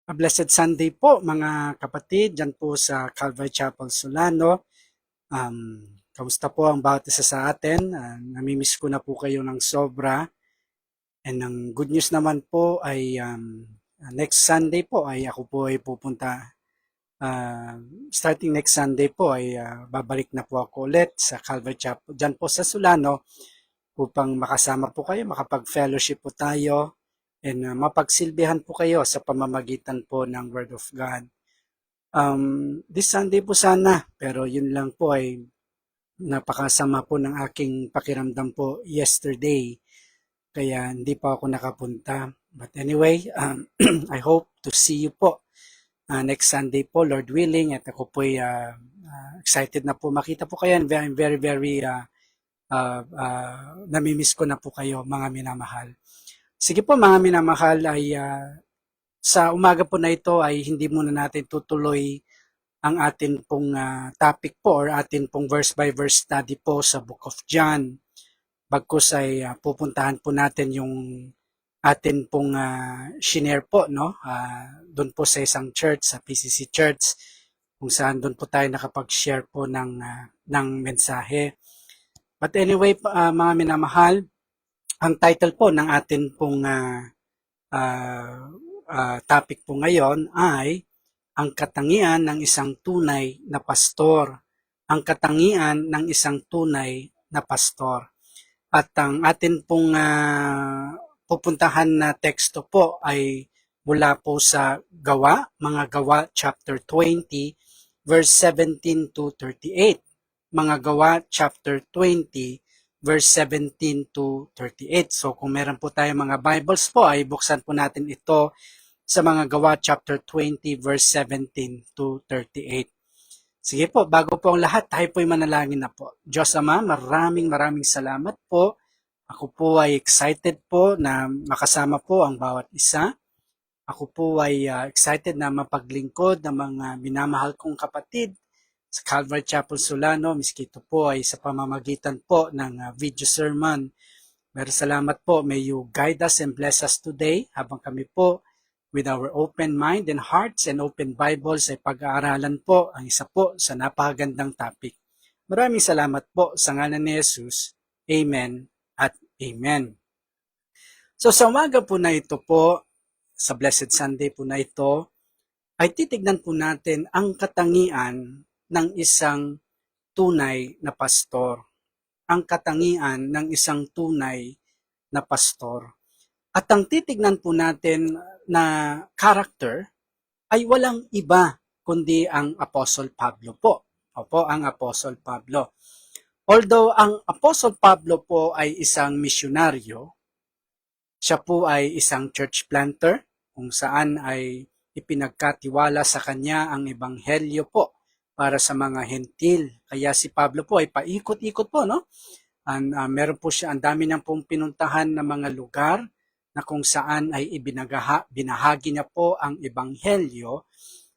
Blessed Sunday po mga kapatid dyan po sa Calvary Chapel Solano. Kamusta po ang bawat isa sa atin? Namimiss ko na po kayo ng sobra. And ang good news naman po ay next Sunday po ay ako po ay pupunta. Uh, Starting next Sunday po ay babalik na po ako ulit sa Calvary Chapel dyan po sa Solano upang makasama po kayo, makapag-fellowship po tayo and mapagsilbihan po kayo sa pamamagitan po ng Word of God. This Sunday po sana, pero yun lang po ay napakasama po ng aking pakiramdam po yesterday. Kaya hindi pa ako nakapunta. But anyway, I hope to see you po next Sunday po, Lord willing. At ako po ay excited na po makita po kayo. And I'm very, very namimiss ko na po kayo, mga minamahal. Sige po mga minamahal, ay sa umaga po na ito ay hindi muna natin tutuloy ang atin pong topic po or atin pong verse by verse study po sa Book of John. Bagkus ay pupuntahan po natin yung atin pong shinare po, no? Doon po sa isang church, sa PCC Church, kung saan doon po tayo nakapag-share po ng mensahe. But anyway, mga minamahal, ang title po ng atin pong topic po ngayon ay ang katangian ng isang tunay na pastor. Ang katangian ng isang tunay na pastor. At ang atin pong pupuntahan na teksto po ay mula po sa Gawa, mga Gawa chapter 20, verse 17 to 38. Mga Gawa chapter 20, verse 17 to 38. So kung meron po tayo mga Bibles po, ay buksan po natin ito sa mga Gawa chapter 20, verse 17 to 38. Sige po, bago po ang lahat, tayo po'y manalangin na po. Diyos Ama, maraming salamat po. Ako po ay excited po na makasama po ang bawat isa. Ako po ay excited na mapaglingkod ng mga minamahal kong kapatid sa Calvary Chapel Solano, miski ito po ay sa pamamagitan po ng video sermon. Maraming salamat po. May you guide us and bless us today habang kami po with our open mind and hearts and open Bibles ay pag-aaralan po ang isa po sa napakagandang topic. Maraming salamat po sa ngalan ni Jesus. Amen at Amen. So sa umaga po na ito po, sa Blessed Sunday po na ito, ay titignan po natin ang katangian ng isang tunay na pastor. Ang katangian ng isang tunay na pastor. At ang titignan po natin na character ay walang iba kundi ang Apostle Pablo po. Opo, ang Apostle Pablo. Although ang Apostle Pablo po ay isang misyonaryo, siya po ay isang church planter kung saan ay ipinagkatiwala sa kanya ang ebanghelyo po para sa mga hentil. Kaya si Pablo po ay paikot-ikot po, no? Meron po siya, ang dami niyang pong pinuntahan na mga lugar na kung saan ay binahagi niya po ang ebanghelyo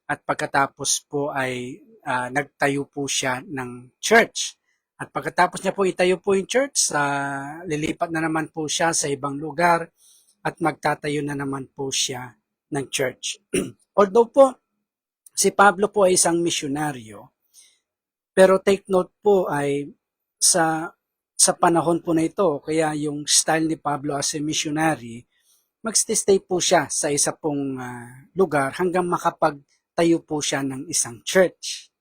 at pagkatapos po ay nagtayo po siya ng church. At pagkatapos niya po itayo po yung church, lilipat na naman po siya sa ibang lugar at magtatayo na naman po siya ng church. Although po, si Pablo po ay isang misyonaryo, pero take note po ay sa panahon po na ito, kaya yung style ni Pablo as a missionary, magstay po siya sa isa pong lugar hanggang makapagtayo po siya ng isang church.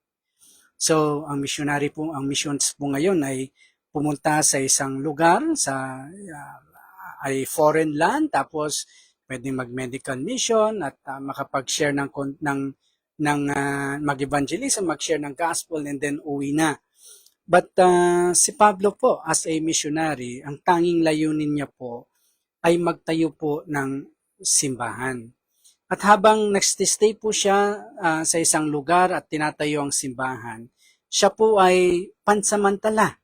So, ang missionary po, ang missions po ngayon ay pumunta sa isang lugar, sa ay foreign land, tapos pwedeng mag-medical mission at makapag-share ng mag-evangelism, mag-share ng gospel and then uwi na. But si Pablo po as a missionary, ang tanging layunin niya po ay magtayo po ng simbahan. At habang nagstay po siya sa isang lugar at tinatayo ang simbahan, siya po ay pansamantala.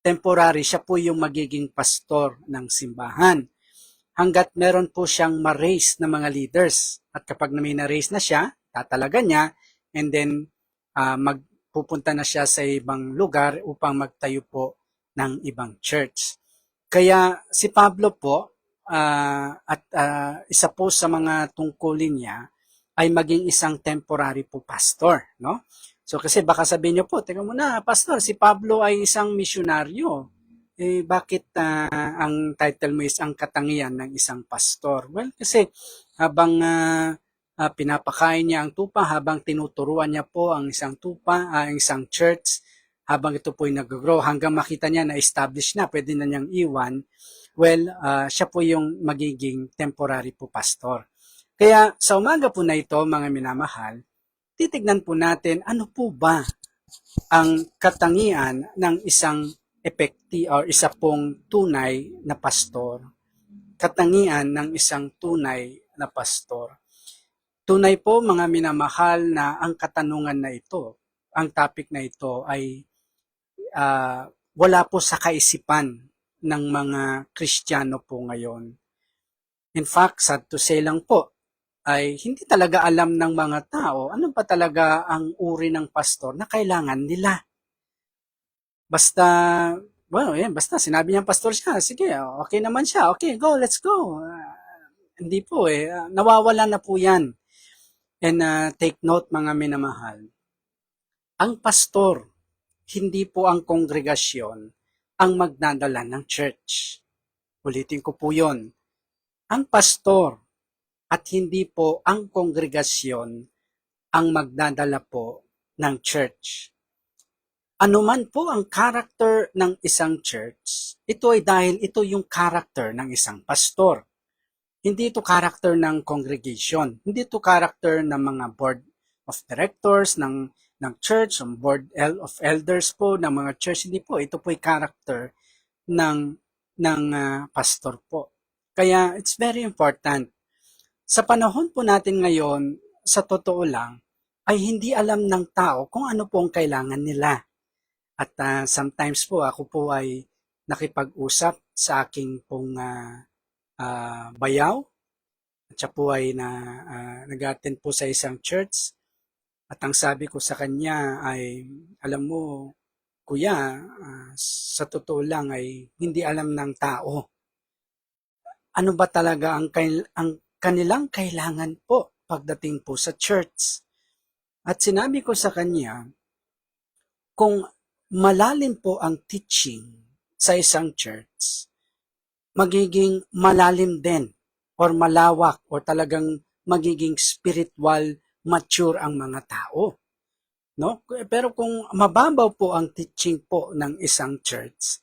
Temporary, siya po yung magiging pastor ng simbahan. Hanggat meron po siyang ma-raise na mga leaders. At kapag may na-raise na siya, tatalaga niya, and then magpupunta na siya sa ibang lugar upang magtayo po ng ibang church. Kaya si Pablo po, at isa po sa mga tungkulin niya ay maging isang temporary po pastor, no? So kasi baka sabihin niyo po, teka muna, pastor, si Pablo ay isang misyonaryo. Bakit ang title mo is ang katangian ng isang pastor? Well, kasi habang pinapakain niya ang tupa, habang tinuturuan niya po ang isang tupa, ang isang church, habang ito po ay nag-grow, hanggang makita niya na established na, pwede na niyang iwan, well, siya po yung magiging temporary po pastor. Kaya sa umaga po na ito, mga minamahal, titignan po natin ano po ba ang katangian ng isang or isa pong tunay na pastor. Katangian ng isang tunay na pastor. Tunay po mga minamahal na ang katanungan na ito, ang topic na ito ay wala po sa kaisipan ng mga Kristiyano po ngayon. In fact, sad to say lang po, ay hindi talaga alam ng mga tao ano pa talaga ang uri ng pastor na kailangan nila. Basta, basta sinabi niyang pastor siya, sige, okay naman siya, okay, go, let's go. Hindi po nawawala na po yan. And take note mga minamahal, ang pastor, hindi po ang kongregasyon ang magdadala ng church. Ulitin ko po yon. Ang pastor at hindi po ang kongregasyon ang magdadala po ng church. Ano man po ang character ng isang church, ito ay dahil ito yung character ng isang pastor. Hindi ito character ng congregation, hindi ito character ng mga board of directors ng church, ng board of elders po ng mga church, hindi po, ito po ay character ng pastor po. Kaya it's very important. Sa panahon po natin ngayon, sa totoo lang, ay hindi alam ng tao kung ano po ang kailangan nila. At sometimes po ako po ay nakipag-usap sa aking pong bayaw. At siya po ay nag-attend po sa isang church. At ang sabi ko sa kanya ay, alam mo, kuya, sa totoo lang ay hindi alam ng tao. Ano ba talaga ang kanilang kailangan po pagdating po sa church? At sinabi ko sa kanya, kung malalim po ang teaching sa isang church, magiging malalim din or malawak or talagang magiging spiritual mature ang mga tao. No? Pero kung mababaw po ang teaching po ng isang church,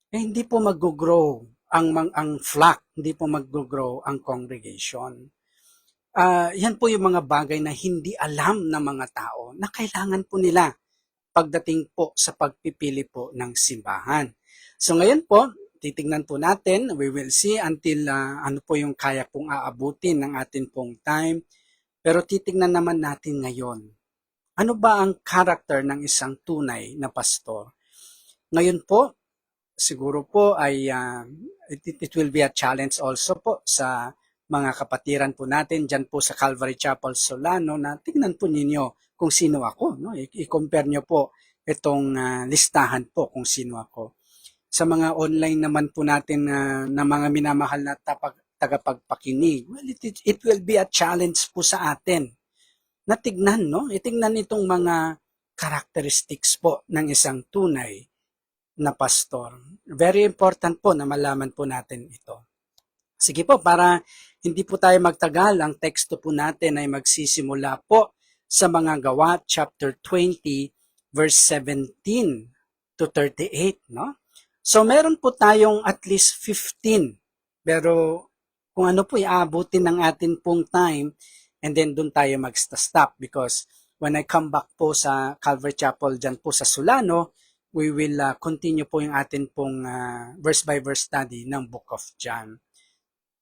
hindi po mag-grow ang flock, hindi po mag-grow ang congregation. Yan po yung mga bagay na hindi alam ng mga tao na kailangan po nila pagdating po sa pagpipili po ng simbahan. So ngayon po, titingnan po natin, we will see until ano po yung kaya pong aabutin ng atin pong time. Pero titingnan naman natin ngayon, ano ba ang character ng isang tunay na pastor? Ngayon po, siguro po ay it will be a challenge also po sa mga kapatiran po natin dyan po sa Calvary Chapel Solano na tingnan po ninyo kung sino ako. No? I-compare nyo po itong listahan po kung sino ako. Sa mga online naman po natin na mga minamahal na tagapagpakinig, well, it will be a challenge po sa atin na tignan, no? Itignan itong mga characteristics po ng isang tunay na pastor. Very important po na malaman po natin ito. Sige po, para hindi po tayo magtagal, ang teksto po natin ay magsisimula po sa mga Gawa, chapter 20, verse 17 to 38, no? So, meron po tayong at least 15, pero kung ano po iaabutin ng atin pong time, and then doon tayo mag-stop because when I come back po sa Calvary Chapel dyan po sa Solano, we will continue po yung atin pong verse by verse study ng Book of John.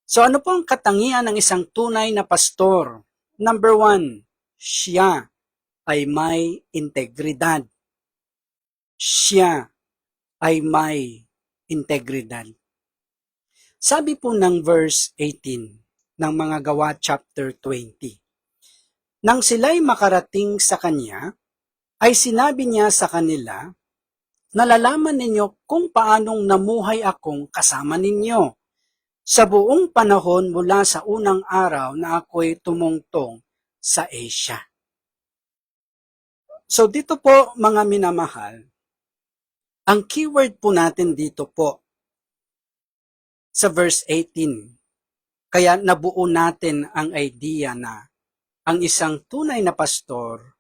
So ano po ang katangian ng isang tunay na pastor? Number 1, siya ay may integridad. Siya ay may integridad. Sabi po ng verse 18 ng mga Gawa chapter 20, nang sila'y makarating sa kanya, ay sinabi niya sa kanila, nalalaman ninyo kung paanong namuhay akong kasama ninyo. Sa buong panahon mula sa unang araw na ako'y tumungtong sa Asia. So dito po mga minamahal, ang keyword po natin dito po sa verse 18. Kaya nabuo natin ang idea na ang isang tunay na pastor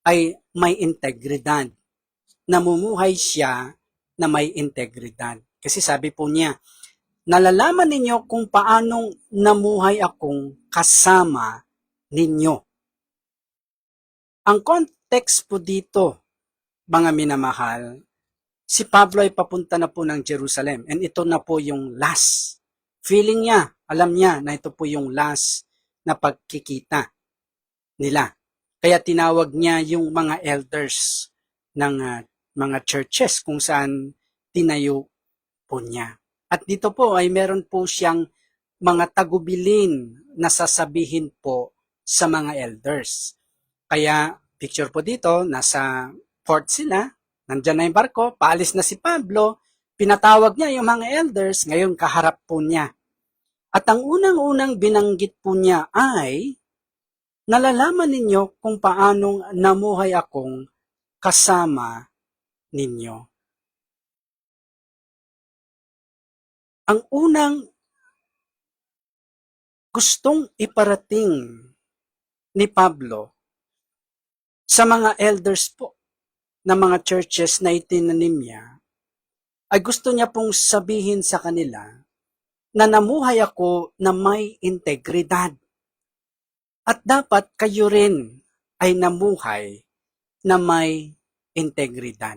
ay may integridad. Namumuhay siya na may integridad. Kasi sabi po niya, nalalaman ninyo kung paanong namuhay akong kasama ninyo. Ang context po dito, mga minamahal, si Pablo ay papunta na po ng Jerusalem and ito na po yung last. Feeling niya, alam niya na ito po yung last na pagkikita nila. Kaya tinawag niya yung mga elders ng mga churches kung saan tinayo po niya. At dito po ay meron po siyang mga tagubilin na sasabihin po sa mga elders. Kaya picture po dito, nasa port sila, nandyan na yung barko, paalis na si Pablo, pinatawag niya yung mga elders, ngayon kaharap po niya. At ang unang-unang binanggit po niya ay, nalalaman ninyo kung paanong namuhay akong kasama ninyo. Ang unang gustong iparating ni Pablo sa mga elders po ng mga churches na itinanim niya, ay gusto niya pong sabihin sa kanila na namuhay ako na may integridad. At dapat kayo rin ay namuhay na may integridad.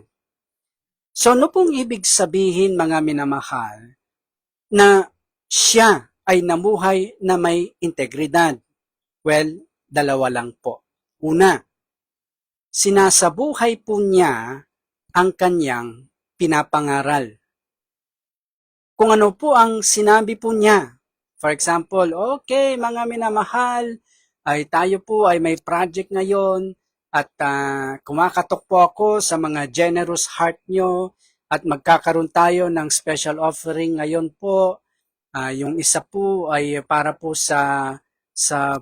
So ano pong ibig sabihin mga minamahal na siya ay namuhay na may integridad? Well, dalawa lang po. Una, sinasabuhay po niya ang kanyang pinapangaral. Kung ano po ang sinabi po niya, for example, okay mga minamahal, ay tayo po ay may project ngayon at kumakatok po ako sa mga generous heart nyo at magkakaroon tayo ng special offering ngayon po. Yung isa po ay para po sa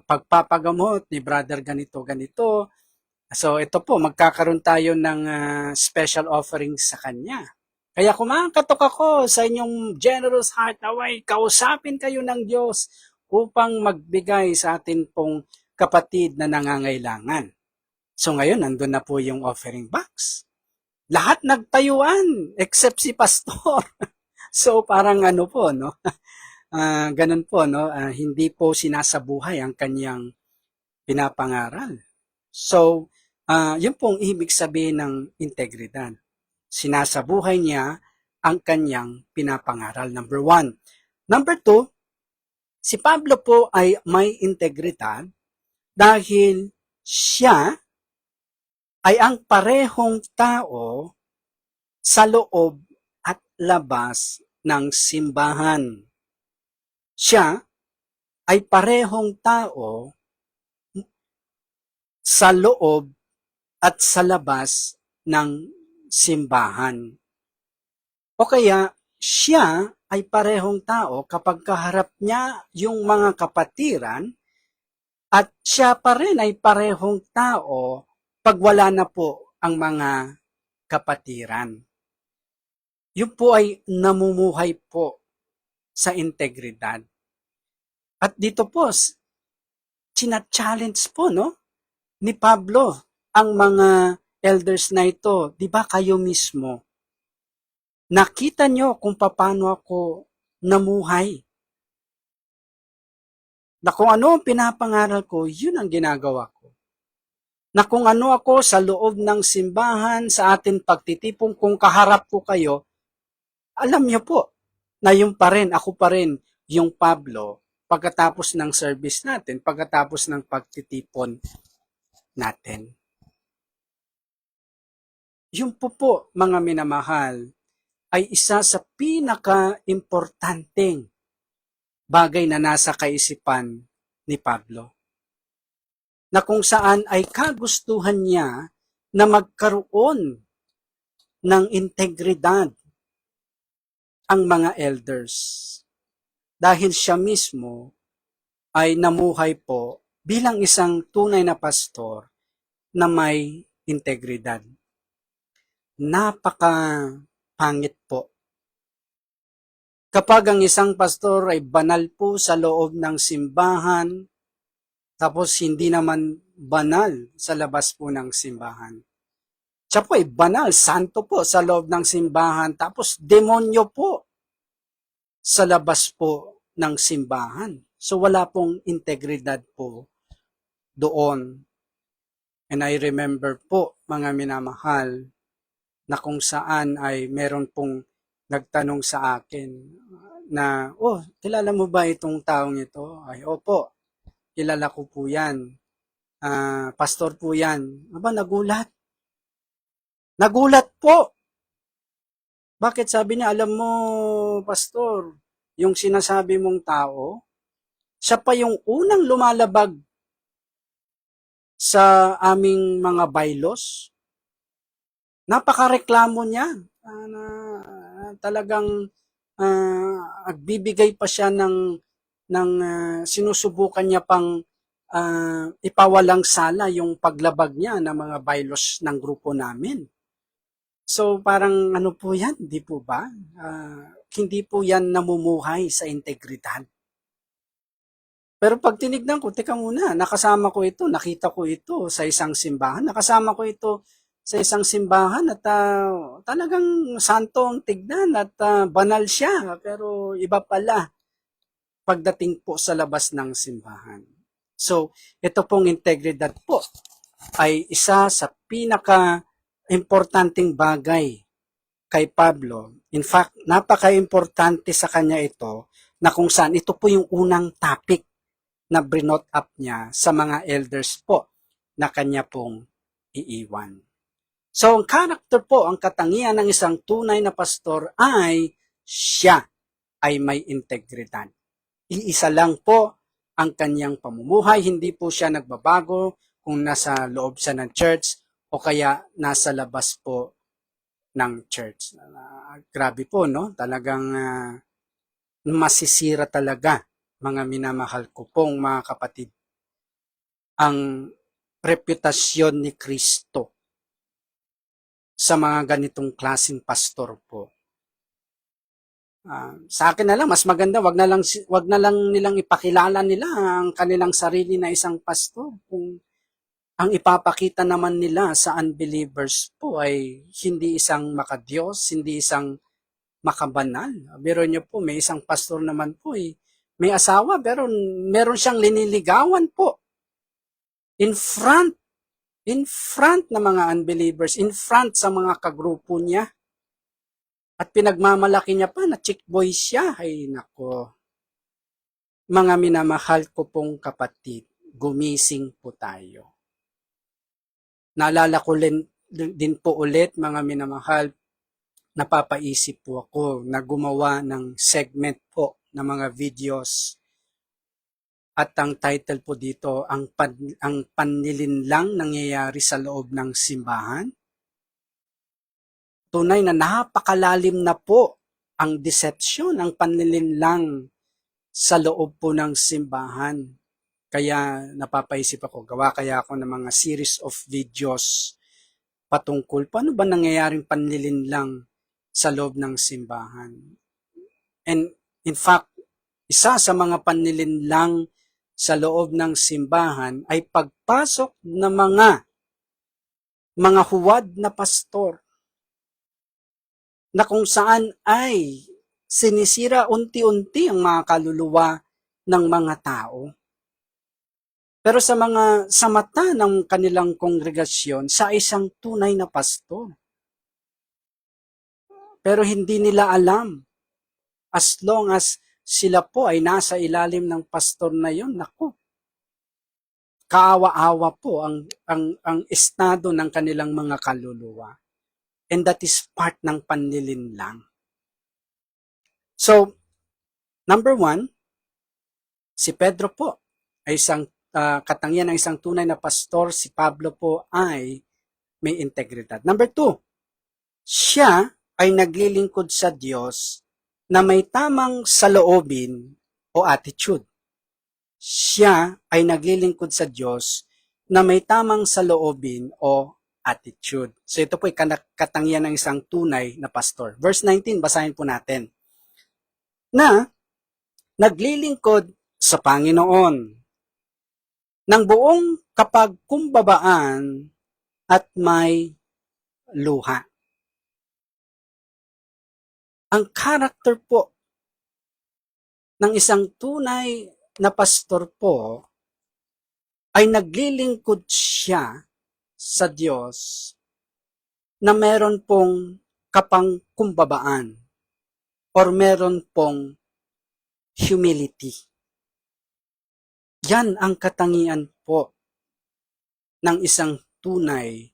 pagpapagamot ni brother ganito. So ito po, magkakaroon tayo ng special offering sa kanya. Kaya kumakatok ako sa inyong generous heart, naway kausapin kayo ng Diyos upang magbigay sa atin pong kapatid na nangangailangan. So ngayon, nandun na po yung offering box. Lahat nagtayuan except si pastor. So parang ano po, no? Ganun po, no? Hindi po sinasabuhay ang kanyang pinapangaral. So, yun pong ibig sabihin ng integridad. Sinasabuhay niya ang kanyang pinapangaral. Number 1. Number 2, si Pablo po ay may integridad dahil siya ay ang parehong tao sa loob at labas ng simbahan. Siya ay parehong tao sa loob at sa labas ng simbahan. O kaya, siya ay parehong tao kapag kaharap niya yung mga kapatiran at siya pa rin ay parehong tao pag wala na po ang mga kapatiran. Yun po ay namumuhay po sa integridad. At dito po, challenge po, no? Ni Pablo ang mga elders na ito, di ba kayo mismo? Nakita nyo kung paano ako namuhay. Na kung ano ang pinapangaral ko, yun ang ginagawa ko. Na kung ano ako sa loob ng simbahan, sa ating pagtitipong, kung kaharap ko kayo, alam nyo po na yung pa rin, ako pa rin, yung Pablo, pagkatapos ng service natin, pagkatapos ng pagtitipon natin. Yung po, mga minamahal, ay isa sa pinaka-importanteng bagay na nasa kaisipan ni Pablo. Na kung saan ay kagustuhan niya na magkaroon ng integridad ang mga elders. Dahil siya mismo ay namuhay po bilang isang tunay na pastor na may integridad. Napaka-pangit po. Kapag ang isang pastor ay banal po sa loob ng simbahan, tapos hindi naman banal sa labas po ng simbahan. Siya po ay banal, santo po sa loob ng simbahan, tapos demonyo po sa labas po ng simbahan. So wala pong integridad po doon. And I remember po, mga minamahal, na kung saan ay meron pong nagtanong sa akin na, kilala mo ba itong taong ito? Ay, opo, kilala ko po yan. Pastor po yan. Aba, nagulat. Nagulat po. Bakit? Sabi niya, alam mo, pastor, yung sinasabi mong tao, siya pa yung unang lumalabag sa aming mga bylaws. Napakareklamo niya. Talagang nagbibigay pa siya ng sinusubukan niya pang ipawalang sala yung paglabag niya ng mga bylaws ng grupo namin. So parang ano po yan, di po ba? Hindi po yan namumuhay sa integridad. Pero pag tinignan ko, teka muna, nakasama ko ito, nakita ko ito sa isang simbahan, nakasama ko ito sa isang simbahan at talagang santo ang tignan at banal siya, pero iba pala pagdating po sa labas ng simbahan. So, ito pong integridad po ay isa sa pinaka-importanting bagay kay Pablo. In fact, napaka-importante sa kanya ito na kung saan ito po yung unang topic na brinot up niya sa mga elders po na kanya pong iiwan. So, ang character po, ang katangian ng isang tunay na pastor ay siya ay may integridad. Iisa lang po ang kanyang pamumuhay, hindi po siya nagbabago kung nasa loob siya ng church o kaya nasa labas po ng church. Grabe po, no? Talagang masisira talaga, mga minamahal ko pong mga kapatid, ang reputasyon ni Kristo sa mga ganitong klaseng pastor po. Sa akin na lang, mas maganda, wag na lang nilang ipakilala nila ang kanilang sarili na isang pastor. Kung ang ipapakita naman nila sa unbelievers po ay hindi isang makadiyos, hindi isang makabanal. Biro nyo po, may isang pastor naman po may asawa pero meron siyang liniligawan po in front ng mga unbelievers, in front sa mga kagrupo niya. At pinagmamalaki niya pa na chick boy siya. Ay nako. Mga minamahal ko pong kapatid, gumising po tayo. Naalala ko din po ulit, mga minamahal, napapaisip po ako na gumawa ng segment po ng mga videos. At ang title po dito, ang panlilinlang nangyayari sa loob ng simbahan. Tunay na napakalalim na po ang deception, ang panlilinlang sa loob po ng simbahan. Kaya napapaisip ako, gawa kaya ako ng mga series of videos patungkol paano ba nangyayaring panlilinlang sa loob ng simbahan. And in fact, isa sa mga panlilinlang sa loob ng simbahan ay pagpasok ng mga huwad na pastor na kung saan ay sinisira unti-unti ang mga kaluluwa ng mga tao. Pero sa mata ng kanilang kongregasyon, sa isang tunay na pastor. Pero hindi nila alam, as long as sila po ay nasa ilalim ng pastor na yon, naku, kaawa-awa po ang estado ng kanilang mga kaluluwa. And that is part ng panlilinlang. So, number 1, si Pedro po ay isang katangian ng isang tunay na pastor. Si Pablo po ay may integridad. Number 2, siya ay naglilingkod sa Diyos na may tamang saloobin o attitude. siya ay naglilingkod sa Diyos na may tamang saloobin o attitude. So ito po ay katangian ng isang tunay na pastor. Verse 19, basahin po natin. Na naglilingkod sa Panginoon ng buong kapagkumbabaan at may luha. Ang character po ng isang tunay na pastor po ay naglilingkod siya sa Diyos na meron pong kapangkumbabaan or meron pong humility. Yan ang katangian po ng isang tunay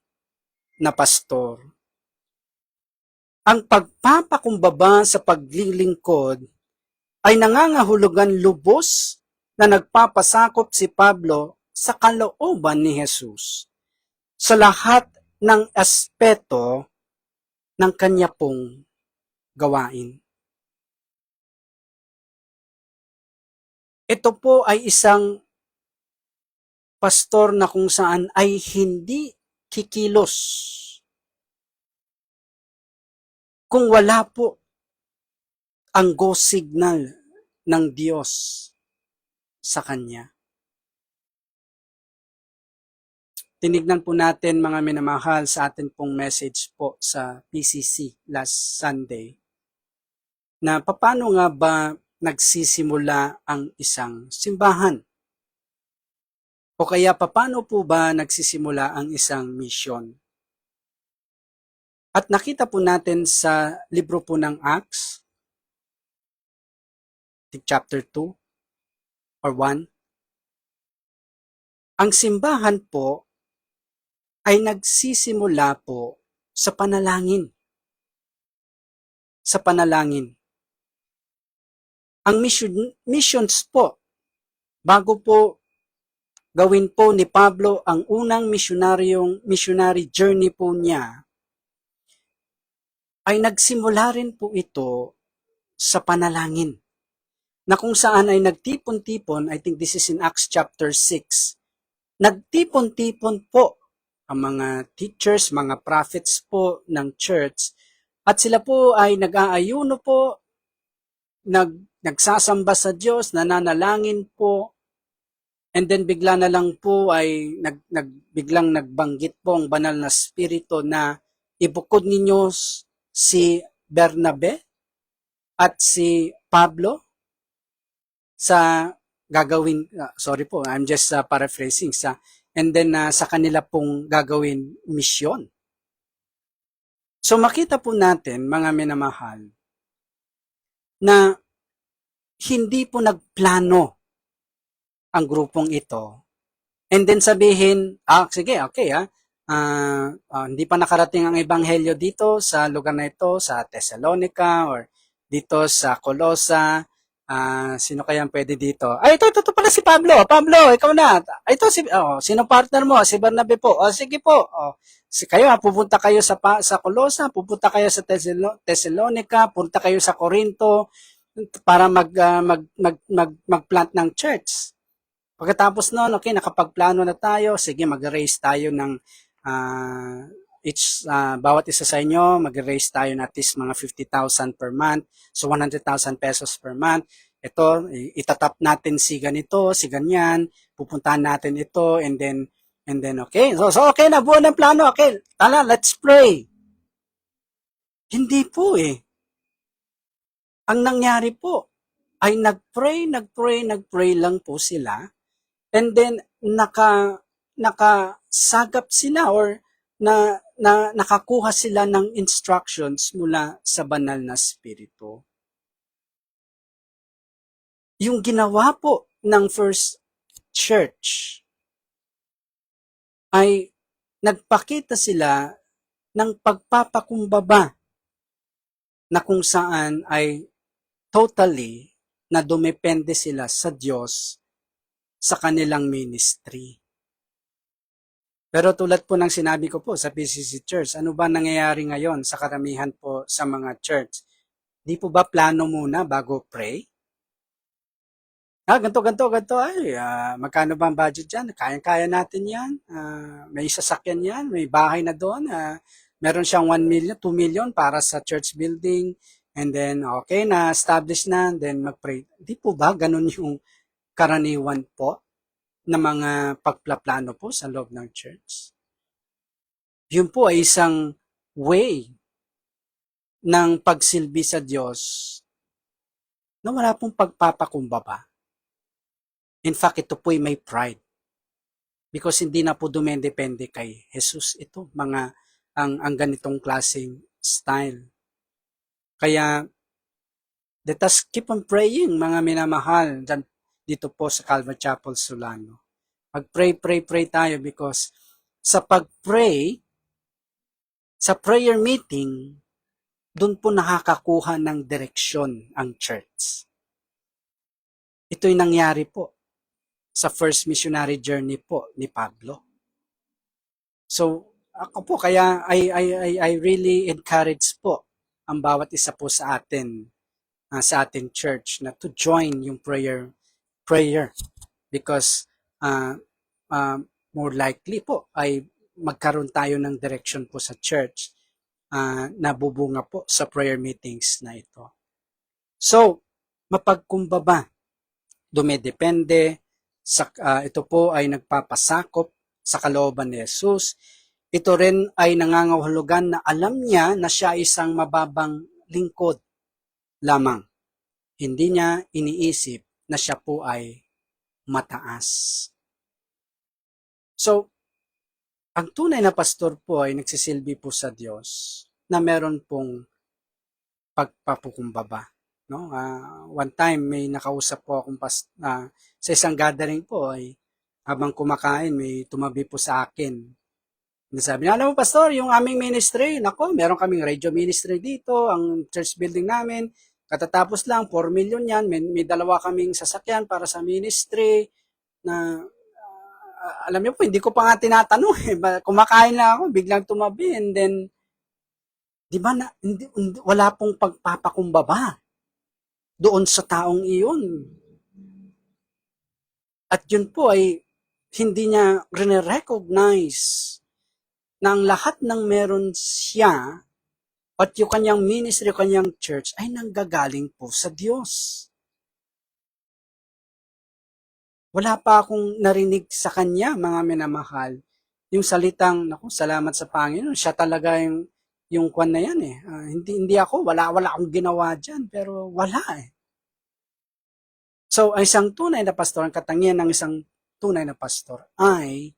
na pastor. Ang pagpapakumbaba sa paglilingkod ay nangangahulugan lubos na nagpapasakop si Pablo sa kalooban ni Jesus sa lahat ng aspeto ng kanya pong gawain. Ito po ay isang pastor na kung saan ay hindi kikilos kung wala po ang go signal ng Diyos sa kanya. Tinignan po natin mga minamahal sa atin pong message po sa PCC last Sunday na paano nga ba nagsisimula ang isang simbahan? O kaya paano po ba nagsisimula ang isang mission? At nakita po natin sa libro po ng Acts, chapter 2 or 1, ang simbahan po ay nagsisimula po sa panalangin. Sa panalangin. Ang missions po, bago po gawin po ni Pablo ang unang missionary journey po niya, ay nagsimula rin po ito sa panalangin. Na kung saan ay nagtipon-tipon, I think this is in Acts chapter 6, nagtipon-tipon po ang mga teachers, mga prophets po ng church, at sila po ay nag-aayuno po, nagsasamba sa Diyos, nananalangin po, and then bigla na lang po ay biglang nagbanggit po ang banal na spirito na ibukod ninyo si Bernabe at si Pablo sa gagawin, sorry po, I'm just paraphrasing, and then sa kanila pong gagawin misyon. So makita po natin, mga minamahal, na hindi po nagplano ang grupong ito. And then sabihin, sige, okay hindi pa nakarating ang ebanghelyo dito sa lugar na ito, sa Thessalonica or dito sa Colossa. Sino kaya pwede dito? Ay, ito pala si Pablo. Pablo, ikaw na. Ito, sino partner mo? Si Bernabe po. Sige po. Kayo, pupunta kayo sa Colossa, pupunta kayo sa Thessalonica, punta kayo sa Corinto para mag-plant ng church. Pagkatapos noon, okay, nakapagplano na tayo. Sige, mag-raise tayo ng bawat isa sa inyo, mag-raise tayo na at least mga 50,000 per month. So, 100,000 pesos per month. Ito, itatap natin si ganito, si ganyan. Pupuntahan natin ito, and then, okay. So okay na, buo ng plano. Okay, tala, let's pray. Hindi po eh. Ang nangyari po ay nagpray lang po sila, and then nakasagap sila or nakakuha sila ng instructions mula sa banal na spirito. Yung ginawa po ng first church ay nagpakita sila ng pagpapakumbaba na kung saan ay totally na dumepende sila sa Diyos sa kanilang ministry. Pero tulad po ng sinabi ko po sa PCC Church, ano ba nangyayari ngayon sa karamihan po sa mga church? Di po ba plano muna bago pray? Ganto, ay, magkano ba ang budget dyan? Kayang-kaya natin yan. May sasakyan yan, may bahay na doon. Meron siyang 1 million, 2 million para sa church building. And then, okay na, established na, then mag-pray. Di po ba ganun yung karaniwan po na mga pagplaplano po sa loob ng church? Yun po ay isang way ng pagsilbi sa Diyos na wala pong pagpapakumbaba. In fact, ito po ay may pride. Because hindi na po dumedepende kay Jesus ito, ang ganitong klaseng style. Kaya, let us keep on praying, mga minamahal, dito po sa Calvary Chapel, Solano. Pray tayo because sa pag-pray, sa prayer meeting, doon po nakakakuha ng direksyon ang church. Ito'y nangyari po sa first missionary journey po ni Pablo. So, ako po, kaya I really encourage po ang bawat isa po sa atin, sa ating church, na to join yung prayer because more likely po ay magkaroon tayo ng direction po sa church na bubunga po sa prayer meetings na ito. So, mapagkumbaba, dumedepende, ito po ay nagpapasakop sa kalooban ni Jesus. Ito rin ay nangangahulugan na alam niya na siya isang mababang lingkod lamang. Hindi niya iniisip na siya po ay mataas. So, ang tunay na pastor po ay nagsisilbi po sa Diyos na meron pong pagpapukumbaba. No? One time may nakausap po akong sa isang gathering po ay habang kumakain may tumabi po sa akin. Sabi niya, alam mo pastor, yung aming ministry, nako, meron kaming radio ministry dito, ang church building namin, katatapos lang, 4 million yan, may dalawa kaming sasakyan para sa ministry, na alam niyo po, hindi ko pa nga tinatanong, kumakain lang ako, biglang tumabi, and then, di ba, wala pong pagpapakumbaba doon sa taong iyon. At yun po ay hindi niya recognize na ang lahat ng meron siya at yung kanyang ministry, kanyang church ay nanggagaling po sa Diyos. Wala pa akong narinig sa kanya, mga minamahal, yung salitang, naku, salamat sa Panginoon, siya talaga yung kwan na yan eh. Hindi ako, wala akong ginawa dyan, pero wala eh. So, isang tunay na pastor, ang katangian ng isang tunay na pastor ay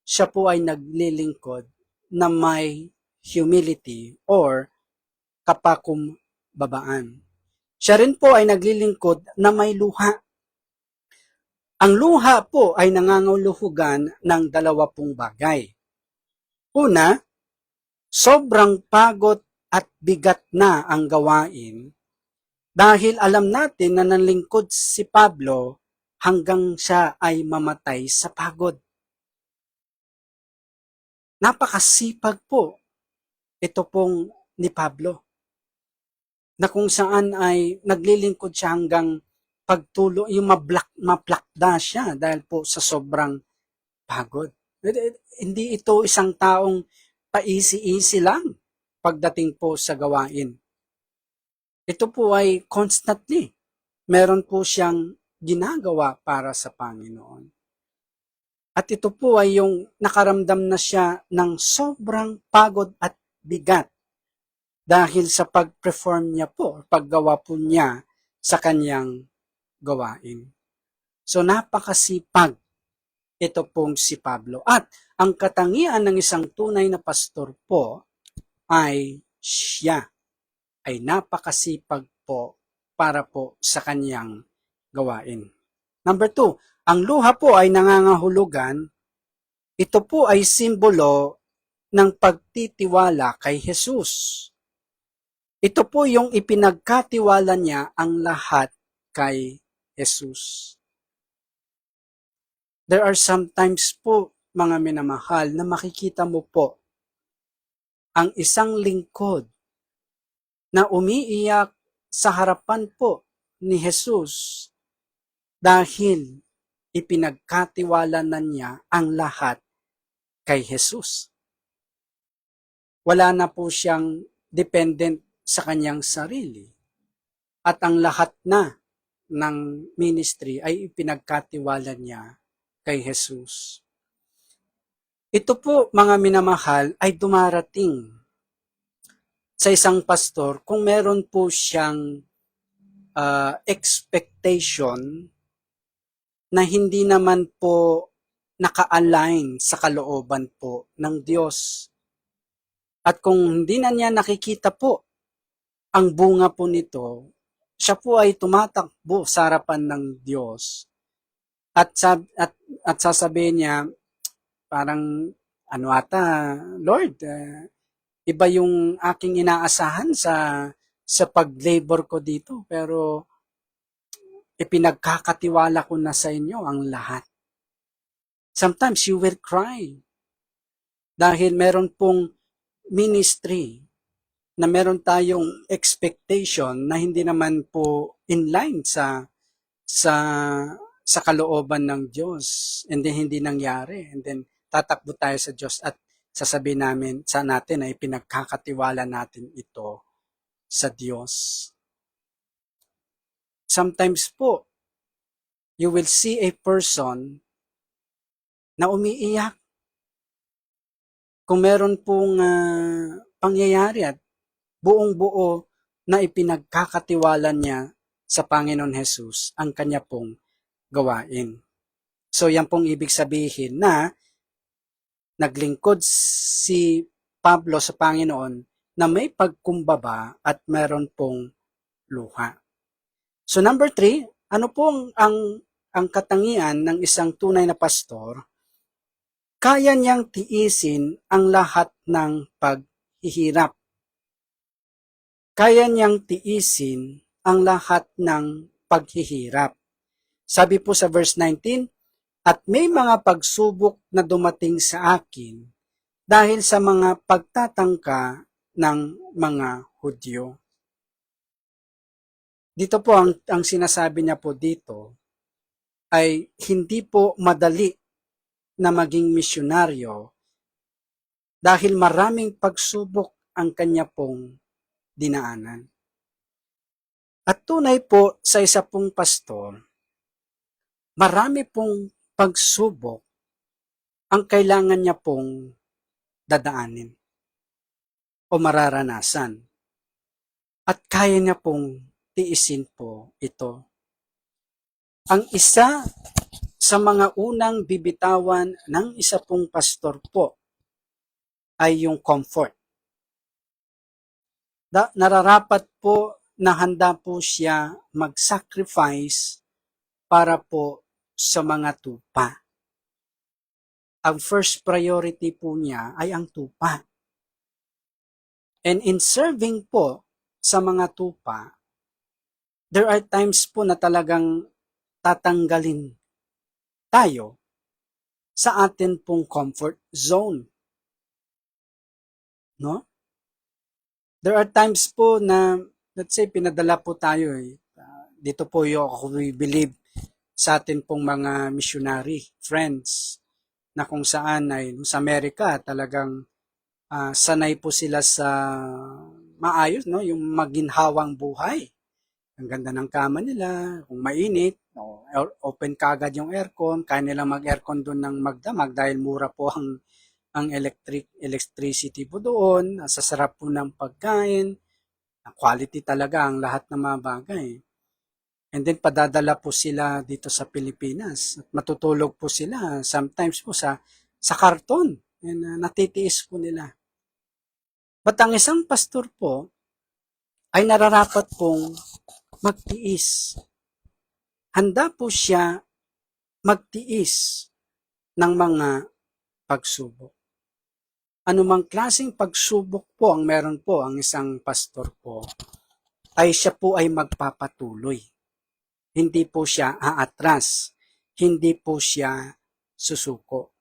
siya po ay naglilingkod na may humility or kapakumbabaan. Siya rin po ay naglilingkod na may luha. Ang luha po ay nangangahulugan ng 2 bagay. Una, sobrang pagod at bigat na ang gawain dahil alam natin na nanlingkod si Pablo hanggang siya ay mamatay sa pagod. Napakasipag po ito pong ni Pablo, na kung saan ay naglilingkod siya hanggang pagtulo, yung maplakda siya dahil po sa sobrang pagod. Hindi ito isang taong pa-easy-easy lang pagdating po sa gawain. Ito po ay constantly, meron po siyang ginagawa para sa Panginoon. At ito po ay yung nakaramdam na siya ng sobrang pagod at bigat dahil sa pag-perform niya po, paggawa po niya sa kanyang gawain. So napakasipag ito pong si Pablo. At ang katangian ng isang tunay na pastor po ay siya ay napakasipag po para po sa kanyang gawain. Number 2, ang luha po ay nangangahulugan, ito po ay simbolo ng pagtitiwala kay Jesus. Ito po yung ipinagkatiwala niya ang lahat kay Jesus. There are sometimes po, mga minamahal, na makikita mo po ang isang lingkod na umiiyak sa harapan po ni Jesus dahil ipinagkatiwala na niya ang lahat kay Jesus. Wala na po siyang dependent sa kanyang sarili. At ang lahat na ng ministry ay ipinagkatiwala niya kay Jesus. Ito po, mga minamahal, ay dumarating sa isang pastor kung meron po siyang expectation na hindi naman po naka-align sa kalooban po ng Diyos. At kung hindi na niya nakikita po ang bunga po nito, siya po ay tumatakbo sa harapan ng Diyos. At sasabihin niya, parang, ano ata, Lord, iba yung aking inaasahan sa pag-labor ko dito, pero ipinagkakatiwala ko na sa inyo ang lahat. Sometimes you will cry dahil meron pong ministry na meron tayong expectation na hindi naman po in line sa kalooban ng Diyos, and then hindi nangyari, and then tatakbo tayo sa Diyos at sasabihin namin sa natin ay pinagkakatiwala natin ito sa Diyos. Sometimes po, you will see a person na umiiyak. Kung meron pong pangyayari at buong-buo na ipinagkakatiwala niya sa Panginoon Jesus ang kanya pong gawain. So yan pong ibig sabihin na naglingkod si Pablo sa Panginoon na may pagkumbaba at meron pong luha. So number 3, ano pong ang katangian ng isang tunay na pastor? Kaya niyang tiisin ang lahat ng paghihirap. Kaya niyang tiisin ang lahat ng paghihirap. Sabi po sa verse 19, at may mga pagsubok na dumating sa akin dahil sa mga pagtatangka ng mga Hudyo. Dito po ang sinasabi niya po dito ay hindi po madali na maging misyonaryo dahil maraming pagsubok ang kanya pong dinaanan. At tunay po sa isa pong pastor, marami pong pagsubok ang kailangan niya pong dadaanin o mararanasan. At kaya niya pong tiisin po ito. Ang isa sa mga unang bibitawan ng isa pong pastor po ay yung comfort. Nararapat po na handa po siya mag-sacrifice para po sa mga tupa. Ang first priority po niya ay ang tupa. And in serving po sa mga tupa, there are times po na talagang tatanggalin tayo sa atin pong comfort zone. No? There are times po na, let's say, pinadala po tayo. Dito po ako believe sa atin pong mga missionary friends na kung saan ay sa Amerika talagang sanay po sila sa maayos, no? Yung maginhawang buhay. Ang ganda ng kama nila, kung mainit, open kagad yung aircon, kaya nilang mag-aircon doon ng magdamag dahil mura po ang electricity po doon, sa sarap po ng pagkain, quality talaga ang lahat ng mga bagay. And then padadala po sila dito sa Pilipinas at matutulog po sila sometimes po sa karton, and natitiis po nila. But ang isang pastor po ay nararapat pong magtiis. Handa po siya magtiis ng mga pagsubok. Anumang klaseng pagsubok po ang meron po ang isang pastor po, ay siya po ay magpapatuloy. Hindi po siya aatras. Hindi po siya susuko.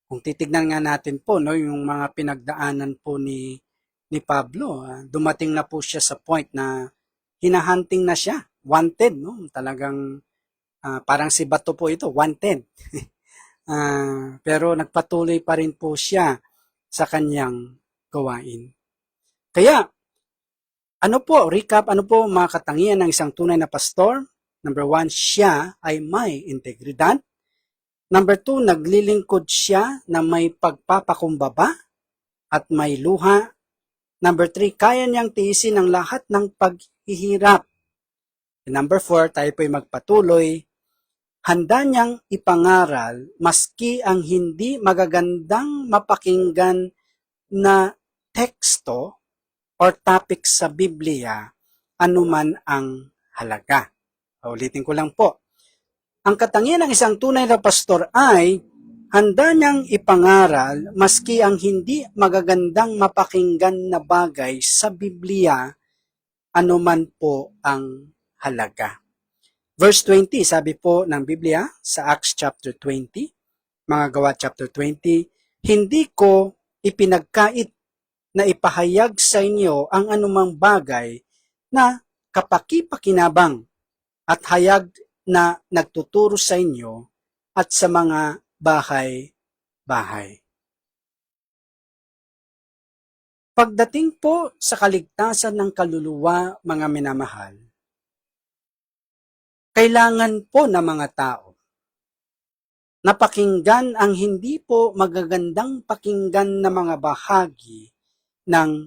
Kung titignan nga natin po, no, yung mga pinagdaanan po ni Pablo, dumating na po siya sa point na hinahunting na siya, wanted, no? Talagang Parang si Bato po ito, 110. Pero nagpatuloy pa rin po siya sa kanyang gawain. Kaya, recap, ano po mga katangian ng isang tunay na pastor? Number 1, siya ay may integridad. Number 2, naglilingkod siya na may pagpapakumbaba at may luha. Number 3, kaya niyang tiisin ang lahat ng paghihirap. Number 4, tayo po'y magpatuloy. Handa niyang ipangaral maski ang hindi magagandang mapakinggan na teksto or topic sa Biblia, anuman ang halaga. Ulitin ko lang po. Ang katangian ng isang tunay na pastor ay handa niyang ipangaral maski ang hindi magagandang mapakinggan na bagay sa Biblia, anuman po ang halaga. Verse 20, sabi po ng Biblia sa Acts chapter 20, mga gawa chapter 20, hindi ko ipinagkait na ipahayag sa inyo ang anumang bagay na kapaki-pakinabang at hayag na nagtuturo sa inyo at sa mga bahay-bahay. Pagdating po sa kaligtasan ng kaluluwa, mga minamahal, kailangan po ng mga tao na pakinggan ang hindi po magagandang pakinggan na mga bahagi ng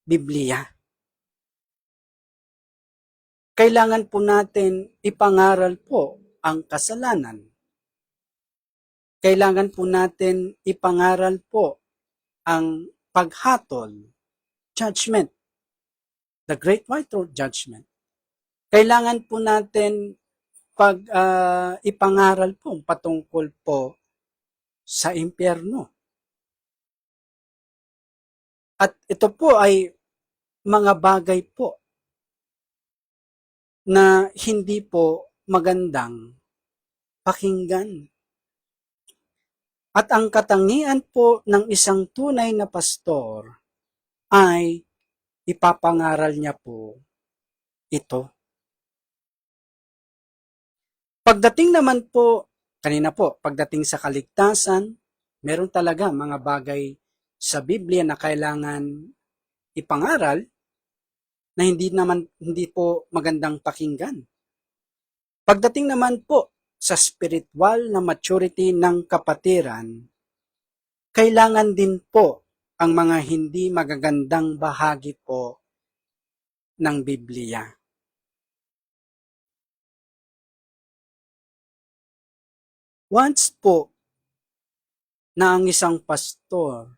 Biblia. Kailangan po natin ipangaral po ang kasalanan. Kailangan po natin ipangaral po ang paghatol, judgment, the great white throne judgment. Kailangan po natin ipangaral po patungkol po sa impyerno. At ito po ay mga bagay po na hindi po magandang pakinggan. At ang katangian po ng isang tunay na pastor ay ipapangaral niya po ito. Pagdating naman po, pagdating sa kaligtasan, meron talaga mga bagay sa Biblia na kailangan ipangaral na hindi po magandang pakinggan. Pagdating naman po sa spiritual na maturity ng kapatiran, kailangan din po ang mga hindi magagandang bahagi po ng Biblia. Once po na ang isang pastor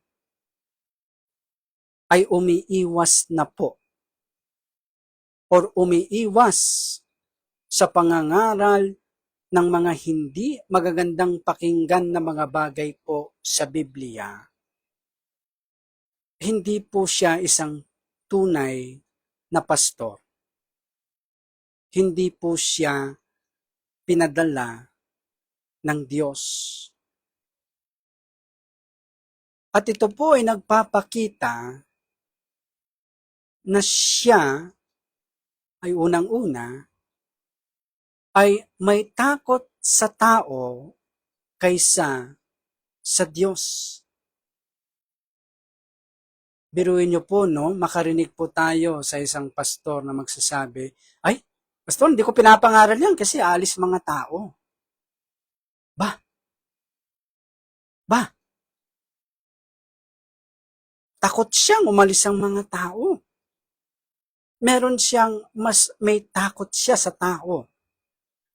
ay umiiwas na po or umiiwas sa pangangaral ng mga hindi magagandang pakinggan na mga bagay po sa Biblia, hindi po siya isang tunay na pastor. Hindi po siya pinadala ng Diyos. At ito po ay nagpapakita na siya ay unang-una ay may takot sa tao kaysa sa Diyos. Biruin niyo po, no? Makarinig po tayo sa isang pastor na magsasabi, ay, pastor, hindi ko pinapangaral yan kasi aalis mga tao. Ba? Takot siyang umalis ang mga tao. May takot siya sa tao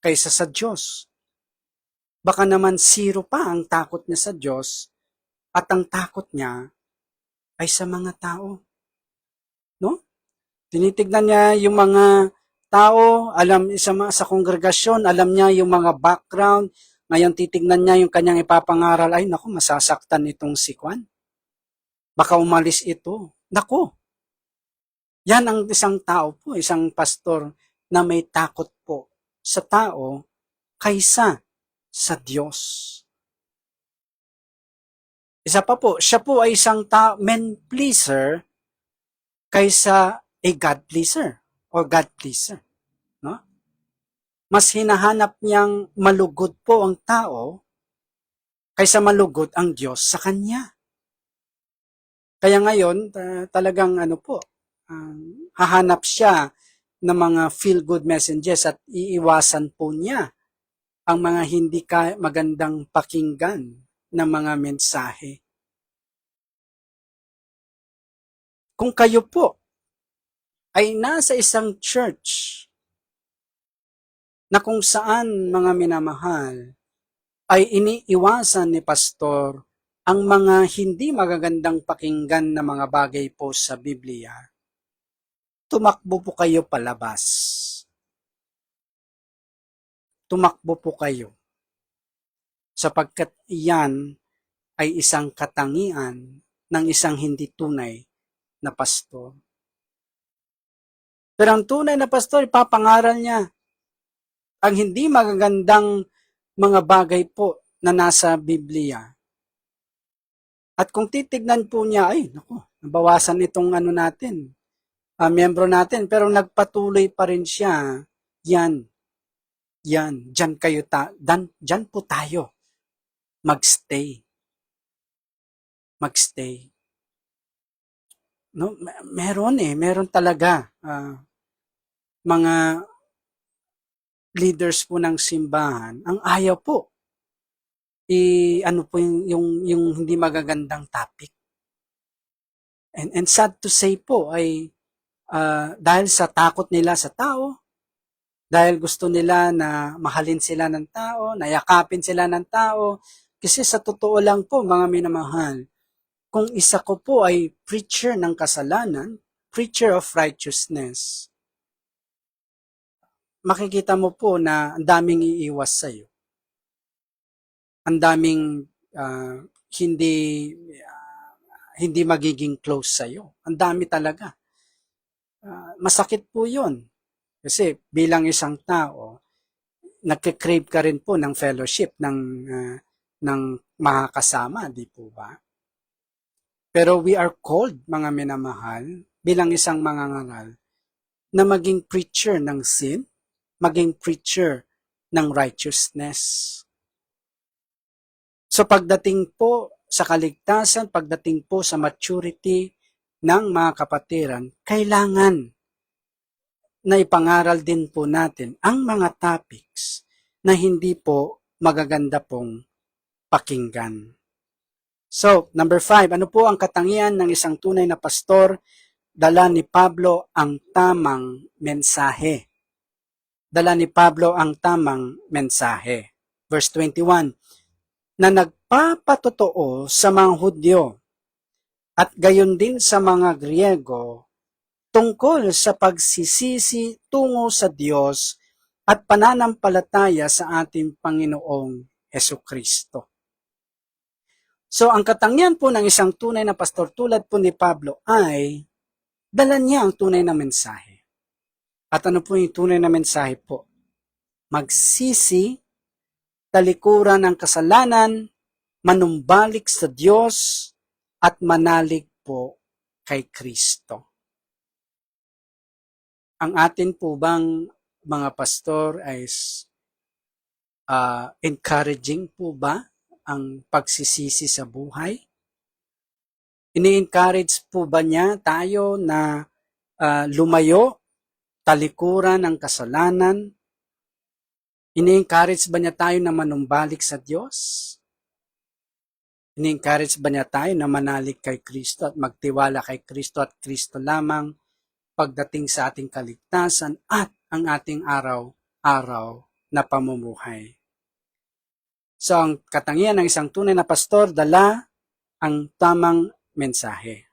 kaysa sa Diyos. Baka naman 0 pa ang takot niya sa Diyos at ang takot niya ay sa mga tao. No? Tinitignan niya yung mga tao, sa kongregasyon, alam niya yung mga background, ngayon titignan niya yung kanyang ipapangaral, ay naku, masasaktan itong si Juan. Baka umalis ito. Naku, yan ang isang tao po, isang pastor na may takot po sa tao kaysa sa Diyos. Isa pa po, siya po ay isang men pleaser kaysa a God pleaser or God pleaser. No? Mas hinahanap niyang malugod po ang tao kaysa malugod ang Diyos sa kanya. Kaya ngayon, talagang hahanap siya ng mga feel-good messages at iiwasan po niya ang mga hindi magandang pakinggan ng mga mensahe. Kung kayo po ay nasa isang church na kung saan, mga minamahal, ay iniiwasan ni pastor ang mga hindi magagandang pakinggan na mga bagay po sa Biblia, tumakbo po kayo palabas. Tumakbo po kayo. Sapagkat iyan ay isang katangian ng isang hindi tunay na pastor. Pero ang tunay na pastor, ipapangaral niya ang hindi magagandang mga bagay po na nasa Biblia. At kung titignan po niya, ay, naku, nabawasan itong miyembro natin, pero nagpatuloy pa rin siya, yan, dyan po tayo, magstay. No, meron talaga mga leaders po ng simbahan, ang ayaw po yung hindi magagandang topic. And sad to say po ay dahil sa takot nila sa tao, dahil gusto nila na mahalin sila ng tao, nayakapin sila ng tao, kasi sa totoo lang po, mga minamahal, kung isa ko po ay preacher ng kasalanan, preacher of righteousness, makikita mo po na ang daming iiwas sa'yo. Ang daming hindi magiging close sa'yo. Ang dami talaga. Masakit po yun. Kasi bilang isang tao, nagke-crave ka rin po ng fellowship ng makakasama, di po ba? Pero we are called, mga minamahal, bilang isang mangangaral, na maging preacher ng sin, maging preacher ng righteousness. So pagdating po sa kaligtasan, pagdating po sa maturity ng mga kapatiran, kailangan na ipangaral din po natin ang mga topics na hindi po magaganda pong pakinggan. So, number 5, ano po ang katangian ng isang tunay na pastor? Dala ni Pablo ang tamang mensahe. Dala ni Pablo ang tamang mensahe. Verse 21, na nagpapatotoo sa mga Hudyo at gayon din sa mga Griego tungkol sa pagsisisi tungo sa Diyos at pananampalataya sa ating Panginoong Hesukristo. So, ang katangian po ng isang tunay na pastor tulad po ni Pablo ay dala niya ang tunay na mensahe. At ano po yung tunay na mensahe po? Magsisi, talikuran ng kasalanan, manumbalik sa Diyos, at manalig po kay Kristo. Ang atin po bang mga pastor ay encouraging po ba ang pagsisisi sa buhay? Ini-encourage po ba niya tayo na lumayo, talikuran ng kasalanan? Ini-encourage ba niya tayo na manumbalik sa Diyos? Ini-encourage ba niya tayo na manalig kay Kristo at magtiwala kay Kristo at Kristo lamang pagdating sa ating kaligtasan at ang ating araw-araw na pamumuhay? So, ang katangian ng isang tunay na pastor, dala ang tamang mensahe.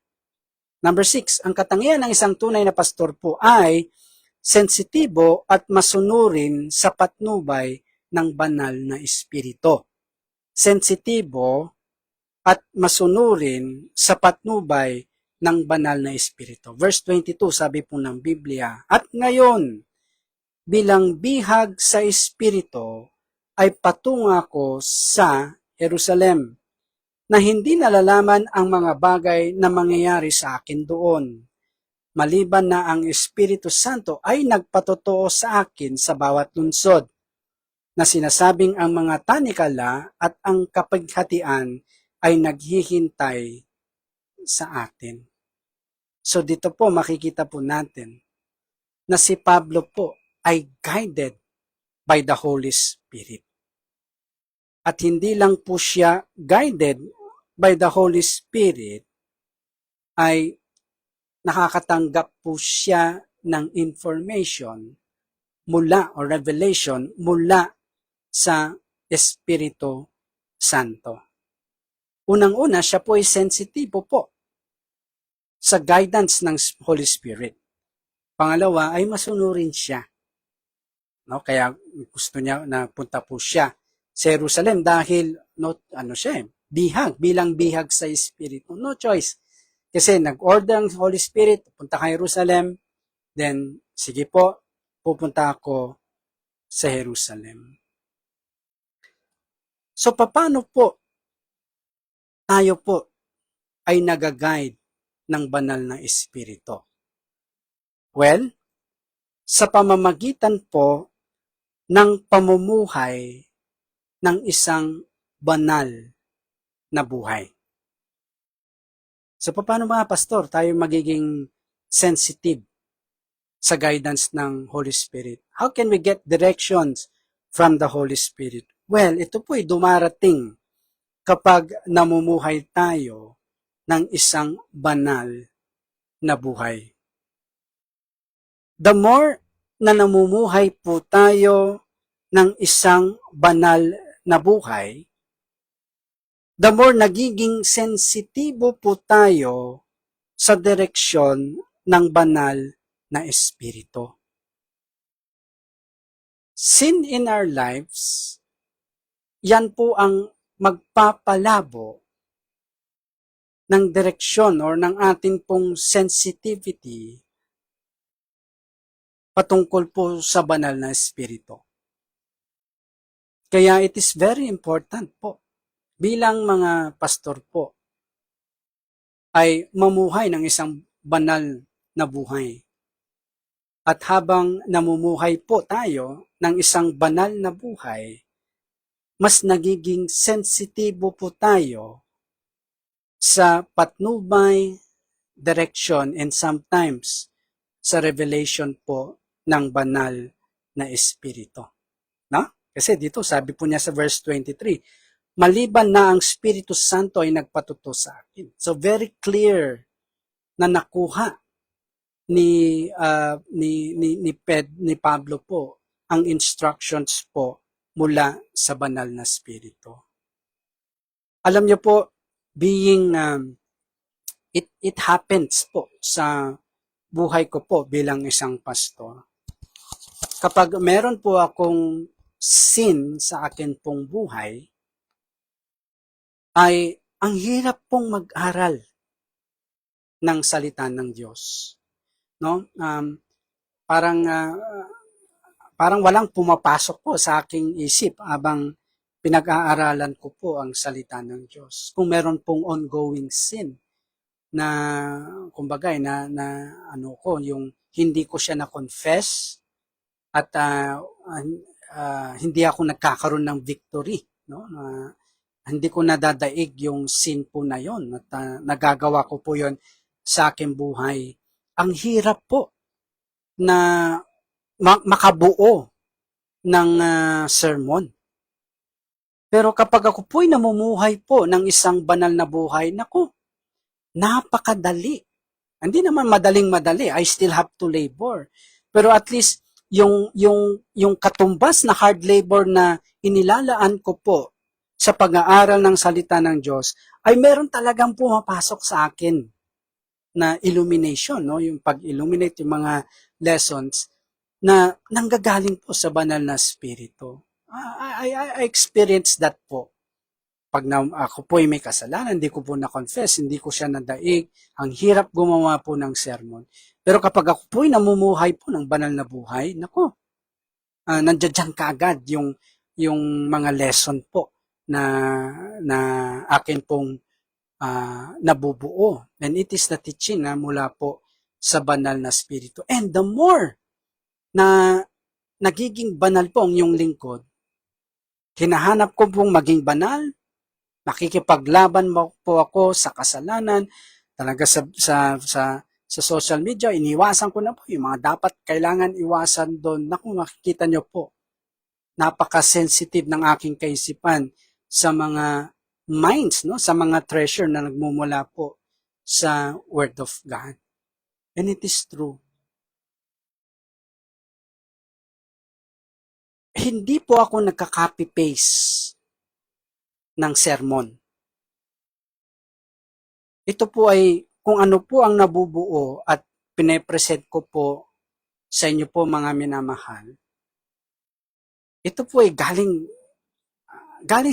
Number 6, ang katangian ng isang tunay na pastor po ay sensitibo at masunurin sa patnubay ng banal na espiritu. Sensitibo at masunurin sa patnubay ng banal na espiritu. Verse 22, sabi po ng Biblia, at ngayon, bilang bihag sa espiritu, ay patungo ako sa Jerusalem, na hindi nalalaman ang mga bagay na mangyayari sa akin doon. maliban na ang Espiritu Santo ay nagpatotoo sa akin sa bawat lungsod, na sinasabing ang mga tanikala at ang kapighatian ay naghihintay sa atin. So dito po makikita po natin na si Pablo po ay guided by the Holy Spirit. At hindi lang po siya guided by the Holy Spirit, ay nakakatanggap po siya ng information mula o revelation mula sa Espiritu Santo. Unang-una, siya po ay sensitibo po sa guidance ng Holy Spirit. Pangalawa ay masunurin siya. No, kaya gusto niya na punta po siya sa Jerusalem dahil bilang bihag sa Espiritu. No choice. Kasi nag-order ang Holy Spirit, punta ka Jerusalem, then sige po, pupunta ako sa Jerusalem. So paano po tayo po ay nag-guide ng banal na Espiritu? Well, sa pamamagitan po ng pamumuhay ng isang banal na buhay. So paano mga pastor tayo magiging sensitive sa guidance ng Holy Spirit? How can we get directions from the Holy Spirit? Well, ito po ay dumarating kapag namumuhay tayo ng isang banal na buhay. The more na namumuhay po tayo ng isang banal na buhay, the more nagiging sensitibo po tayo sa direksyon ng banal na Espiritu. Sin in our lives, yan po ang magpapalabo ng direksyon or ng ating pong sensitivity patungkol po sa banal na Espiritu. Kaya it is very important po bilang mga pastor po ay mamuhay ng isang banal na buhay. At habang namumuhay po tayo ng isang banal na buhay, mas nagiging sensitibo po tayo sa patnubay, direction, and sometimes sa revelation po ng banal na Espiritu. No? Kasi dito sabi po niya sa verse 23, maliban na ang Espiritu Santo ay nagpatuto sa akin. So very clear na nakuha ni Pablo po ang instructions po mula sa banal na Espiritu. Alam niyo po, being it happens po sa buhay ko po bilang isang pastor. Kapag meron po akong sin sa akin pong buhay, ay ang hirap pong mag-aral ng salita ng Diyos. No? Parang walang pumapasok po sa aking isip habang pinag-aaralan ko po ang salita ng Diyos. Kung meron pong ongoing sin na kumbaga yung hindi ko siya na-confess at hindi ako nagkakaroon ng victory, no? Hindi ko nadadaig yung sin po na yon at nagagawa ko po yon sa aking buhay. Ang hirap po na makabuo ng sermon. Pero kapag ako po'y namumuhay po ng isang banal na buhay, naku, napakadali. Hindi naman madaling-madali. I still have to labor. Pero at least yung katumbas na hard labor na inilalaan ko po sa pag-aaral ng salita ng Diyos ay meron talagang pumapasok sa akin na illumination, no? Yung pag-illuminate yung mga lessons na nanggagaling po sa banal na Espiritu. I experienced that po. Pag ako po ay may kasalanan, hindi ko po na-confess, hindi ko siya nadaig, ang hirap gumawa po ng sermon. Pero kapag ako po ay namumuhay po ng banal na buhay, nako, nandiyan kaagad yung mga lesson po na akin pong nabubuo. And it is the teaching mula po sa banal na Espiritu. And the more na nagiging banal po ang iyong lingkod, hinahanap ko pong maging banal, nakikipaglaban po ako sa kasalanan, talaga sa social media, iniwasan ko na po yung mga dapat kailangan iwasan doon. Naku, makikita nyo po, napaka-sensitive ng aking kaisipan sa mga minds, no? Sa mga treasure na nagmumula po sa Word of God. And it is true. Hindi po ako nagka-copy-paste ng sermon. Ito po ay kung ano po ang nabubuo at pinepresent ko po sa inyo po mga minamahal. Ito po ay galing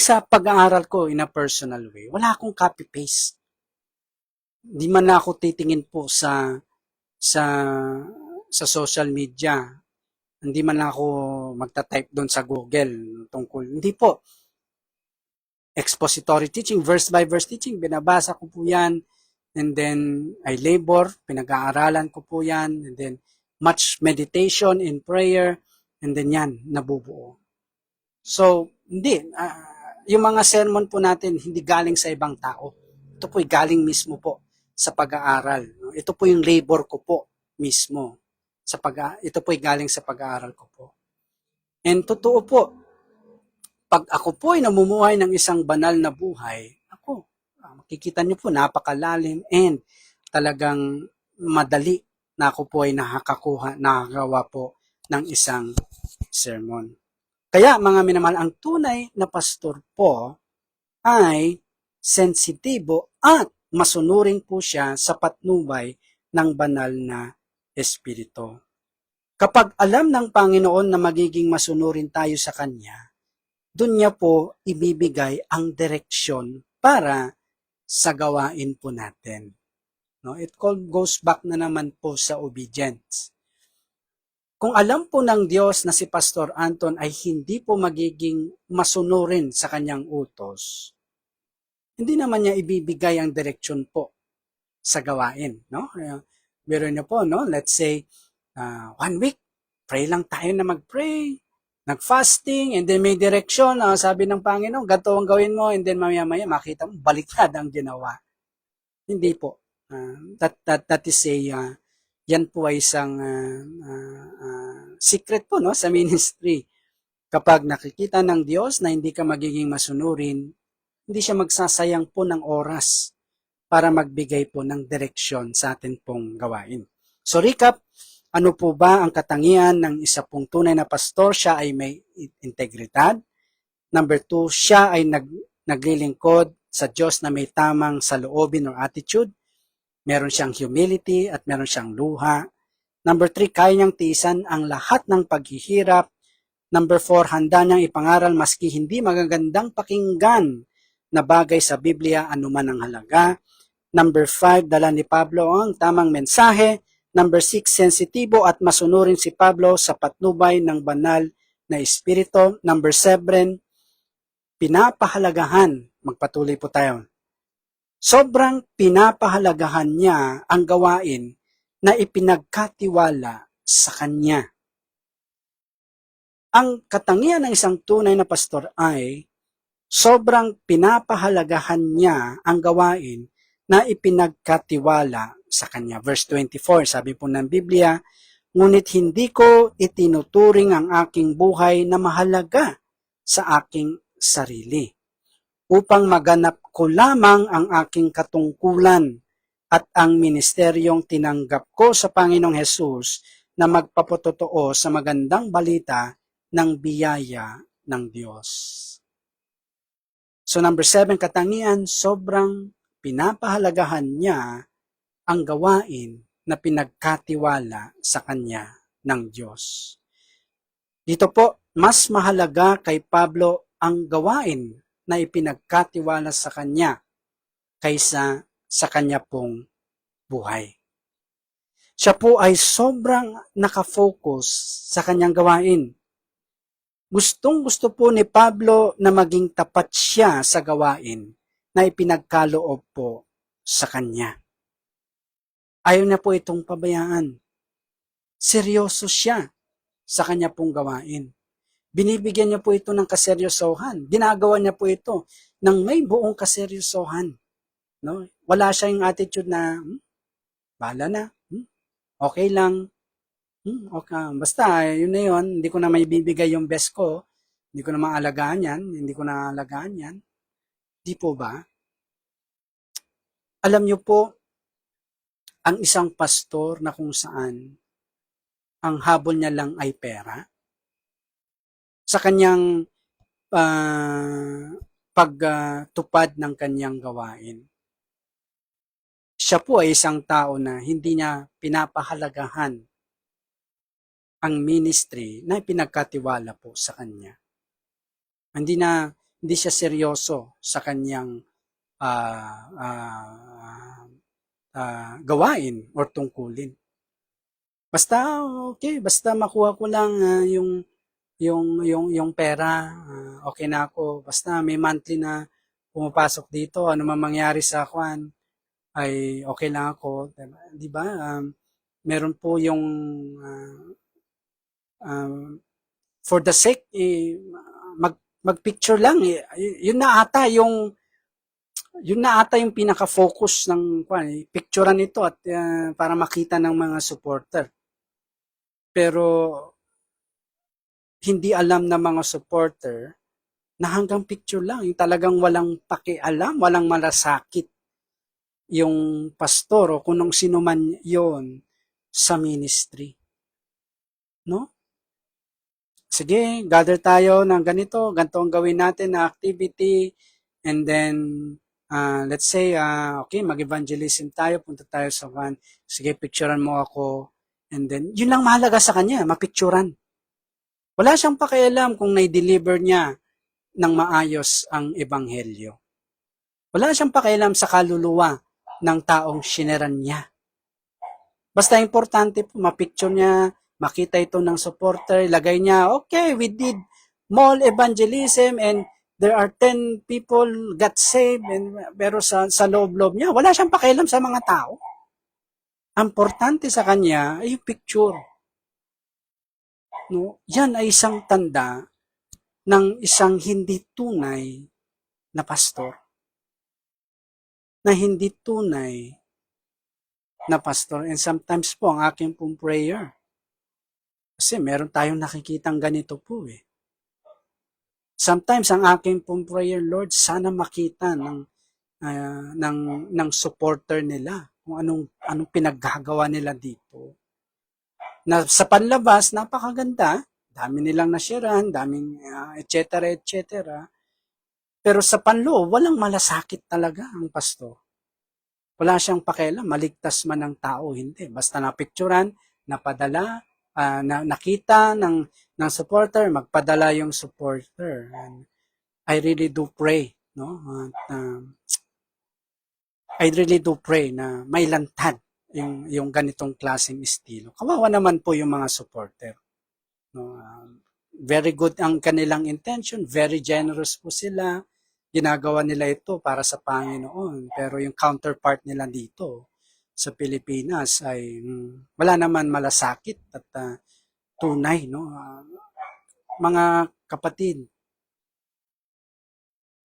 sa pag-aaral ko in a personal way. Wala akong copy-paste. Hindi man na ako titingin po sa social media. Hindi man ako magta-type doon sa Google tungkol. Hindi po. Expository teaching, verse by verse teaching, binabasa ko po yan. And then, I labor, pinag-aaralan ko po yan. And then, much meditation and prayer. And then yan, nabubuo. So, hindi. Yung mga sermon po natin, hindi galing sa ibang tao. Ito po ay galing mismo po sa pag-aaral. Ito po yung labor ko po mismo. Ito po ay galing sa pag-aaral ko po. And totoo po, pag ako po ay namumuhay ng isang banal na buhay, makikita niyo po, napakalalim and talagang madali na ako po ay nakagawa po ng isang sermon. Kaya mga minamahal, ang tunay na pastor po ay sensitibo at masunurin po siya sa patnubay ng banal na Espiritu. Kapag alam ng Panginoon na magiging masunurin tayo sa Kanya, doon niya po ibibigay ang direksyon para sa gawain po natin. No? It goes back na naman po sa obedience. Kung alam po ng Diyos na si Pastor Anton ay hindi po magiging masunurin sa kanyang utos, hindi naman niya ibibigay ang direksyon po sa gawain. No? Meron niyo po, no? Let's say, 1 week, pray lang tayo na mag-pray, nag-fasting, and then may direction, sabi ng Panginoon, ganito ang gawin mo, and then maya-maya makita mo, baliktad ang ginawa. Hindi po. That is yan po ay isang secret po, no, sa ministry. Kapag nakikita ng Diyos na hindi ka magiging masunurin, hindi siya magsasayang po ng oras para magbigay po ng direksyon sa atin pong gawain. So recap, ano po ba ang katangian ng isa pong tunay na pastor? Siya ay may integridad. Number 2, siya ay naglilingkod sa Diyos na may tamang saloobin or attitude. Meron siyang humility at meron siyang luha. Number 3, kaya niyang tiisan ang lahat ng paghihirap. Number 4, handa niyang ipangaral maski hindi magagandang pakinggan na bagay sa Biblia anuman ang halaga. Number 5, dala ni Pablo ang tamang mensahe. Number 6, sensitibo at masunurin si Pablo sa patnubay ng banal na Espiritu. Number 7, pinapahalagahan. Magpatuloy po tayo. Sobrang pinapahalagahan niya ang gawain na ipinagkatiwala sa kanya. Ang katangian ng isang tunay na pastor ay sobrang pinapahalagahan niya ang gawain na ipinagkatiwala sa kanya. Verse 24, sabi po ng Biblia, ngunit hindi ko itinuturing ang aking buhay na mahalaga sa aking sarili, upang maganap ko lamang ang aking katungkulan at ang ministeryong tinanggap ko sa Panginoong Hesus na magpapatotoo sa magandang balita ng biyaya ng Diyos. So number 7, katangian, sobrang pinapahalagahan niya ang gawain na pinagkatiwala sa kanya ng Diyos. Dito po, mas mahalaga kay Pablo ang gawain na ipinagkatiwala sa kanya kaysa sa kanya pong buhay. Siya po ay sobrang nakafocus sa kanyang gawain. Gustong-gusto po ni Pablo na maging tapat siya sa gawain na ipinagkaloob po sa kanya. Ayaw niya po itong pabayaan. Seryoso siya sa kanya pong gawain. Binibigyan niya po ito ng kaseryosohan. Ginagawa niya po ito ng may buong kaseryosohan. No? Wala siya yung attitude na, bahala na, okay lang, okay. Basta, yun na yun, hindi ko na may bibigay yung best ko, hindi ko na maalagaan yan, hindi ko na alagaan yan. Di po ba? Alam niyo po, ang isang pastor na kung saan ang habol niya lang ay pera, sa kanyang pagtupad ng kanyang gawain. Siya po ay isang tao na hindi niya pinapahalagahan ang ministry na pinagkatiwala po sa kanya. Hindi siya seryoso sa kanyang gawain or tungkulin. Basta okay, basta makuha ko lang yung pera, okay na ako. Basta may monthly na pumapasok dito, ano man mangyari sa kwan, ay okay lang ako, 'di ba? Meron po yung for the sake magpicture lang yun na ata yung pinaka-focus ng picturean ito at para makita ng mga supporter. Pero hindi alam ng mga supporter na hanggang picture lang, yung talagang walang pakialam, walang malasakit yung pastor o kung sino man yon sa ministry. No? Sige, gather tayo ng ganito ang gawin natin na activity, and then let's say, okay, mag-evangelism tayo, punta tayo sa one, sige, picturean mo ako, and then, yun lang mahalaga sa kanya, mapicturean. Wala siyang pakialam kung na-deliver niya ng maayos ang ebanghelyo. Wala siyang pakialam sa kaluluwa ng taong sineran niya. Basta importante po, mapicture niya, makita ito ng supporter, lagay niya, okay, we did mall evangelism and there are 10 people got saved, pero sa loob-loob niya, wala siyang pakialam sa mga tao. Ang importante sa kanya ay yung picture. No? Yan ay isang tanda ng isang hindi tunay na pastor. Na hindi tunay na pastor. And sometimes po, ang aking pong prayer, kasi meron tayong nakikitang ganito po eh. Sometimes ang aking pong prayer, Lord, sana makita ng supporter nila kung anong pinaggagawa nila dito. Na sa panlabas, napakaganda, dami nilang nashiran, daming etc. Pero sa panloob, walang malasakit talaga ang pastor. Wala siyang pakialam, maligtas man ng tao, hindi. Basta napicturan, napadala, nakita ng supporter, magpadala yung supporter. And I really do pray, no? I really do pray na may lantad yung ganitong klaseng estilo. Kawawa naman po yung mga supporter. No? Very good ang kanilang intention, very generous po sila. Ginagawa nila ito para sa Panginoon. Pero yung counterpart nila dito sa Pilipinas ay wala naman malasakit at tunay, no? Mga kapatid,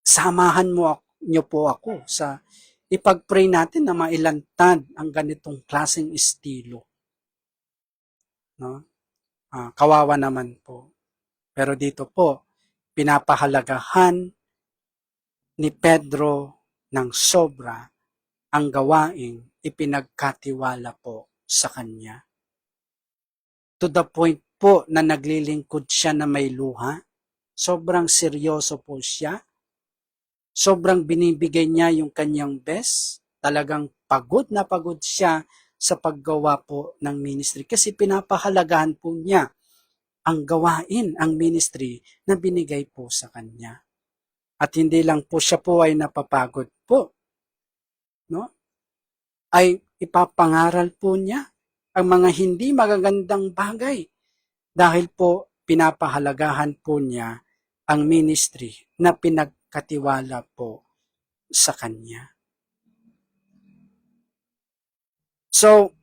samahan niyo po ako sa ipag-pray natin na mailantad ang ganitong klaseng estilo. No? Kawawa naman po. Pero dito po, pinapahalagahan ni Pedro ng sobra ang gawaing ipinagkatiwala po sa kanya. To the point po na naglilingkod siya na may luha. Sobrang seryoso po siya. Sobrang binibigay niya yung kanyang best. Talagang pagod na pagod siya sa paggawa po ng ministry. Kasi pinapahalagahan po niya ang gawain, ang ministry na binigay po sa kanya. At hindi lang po siya po ay napapagod po. No? Ay ipapangaral po niya ang mga hindi magagandang bagay dahil po pinapahalagahan po niya ang ministry na pinagkatiwala po sa kanya. So,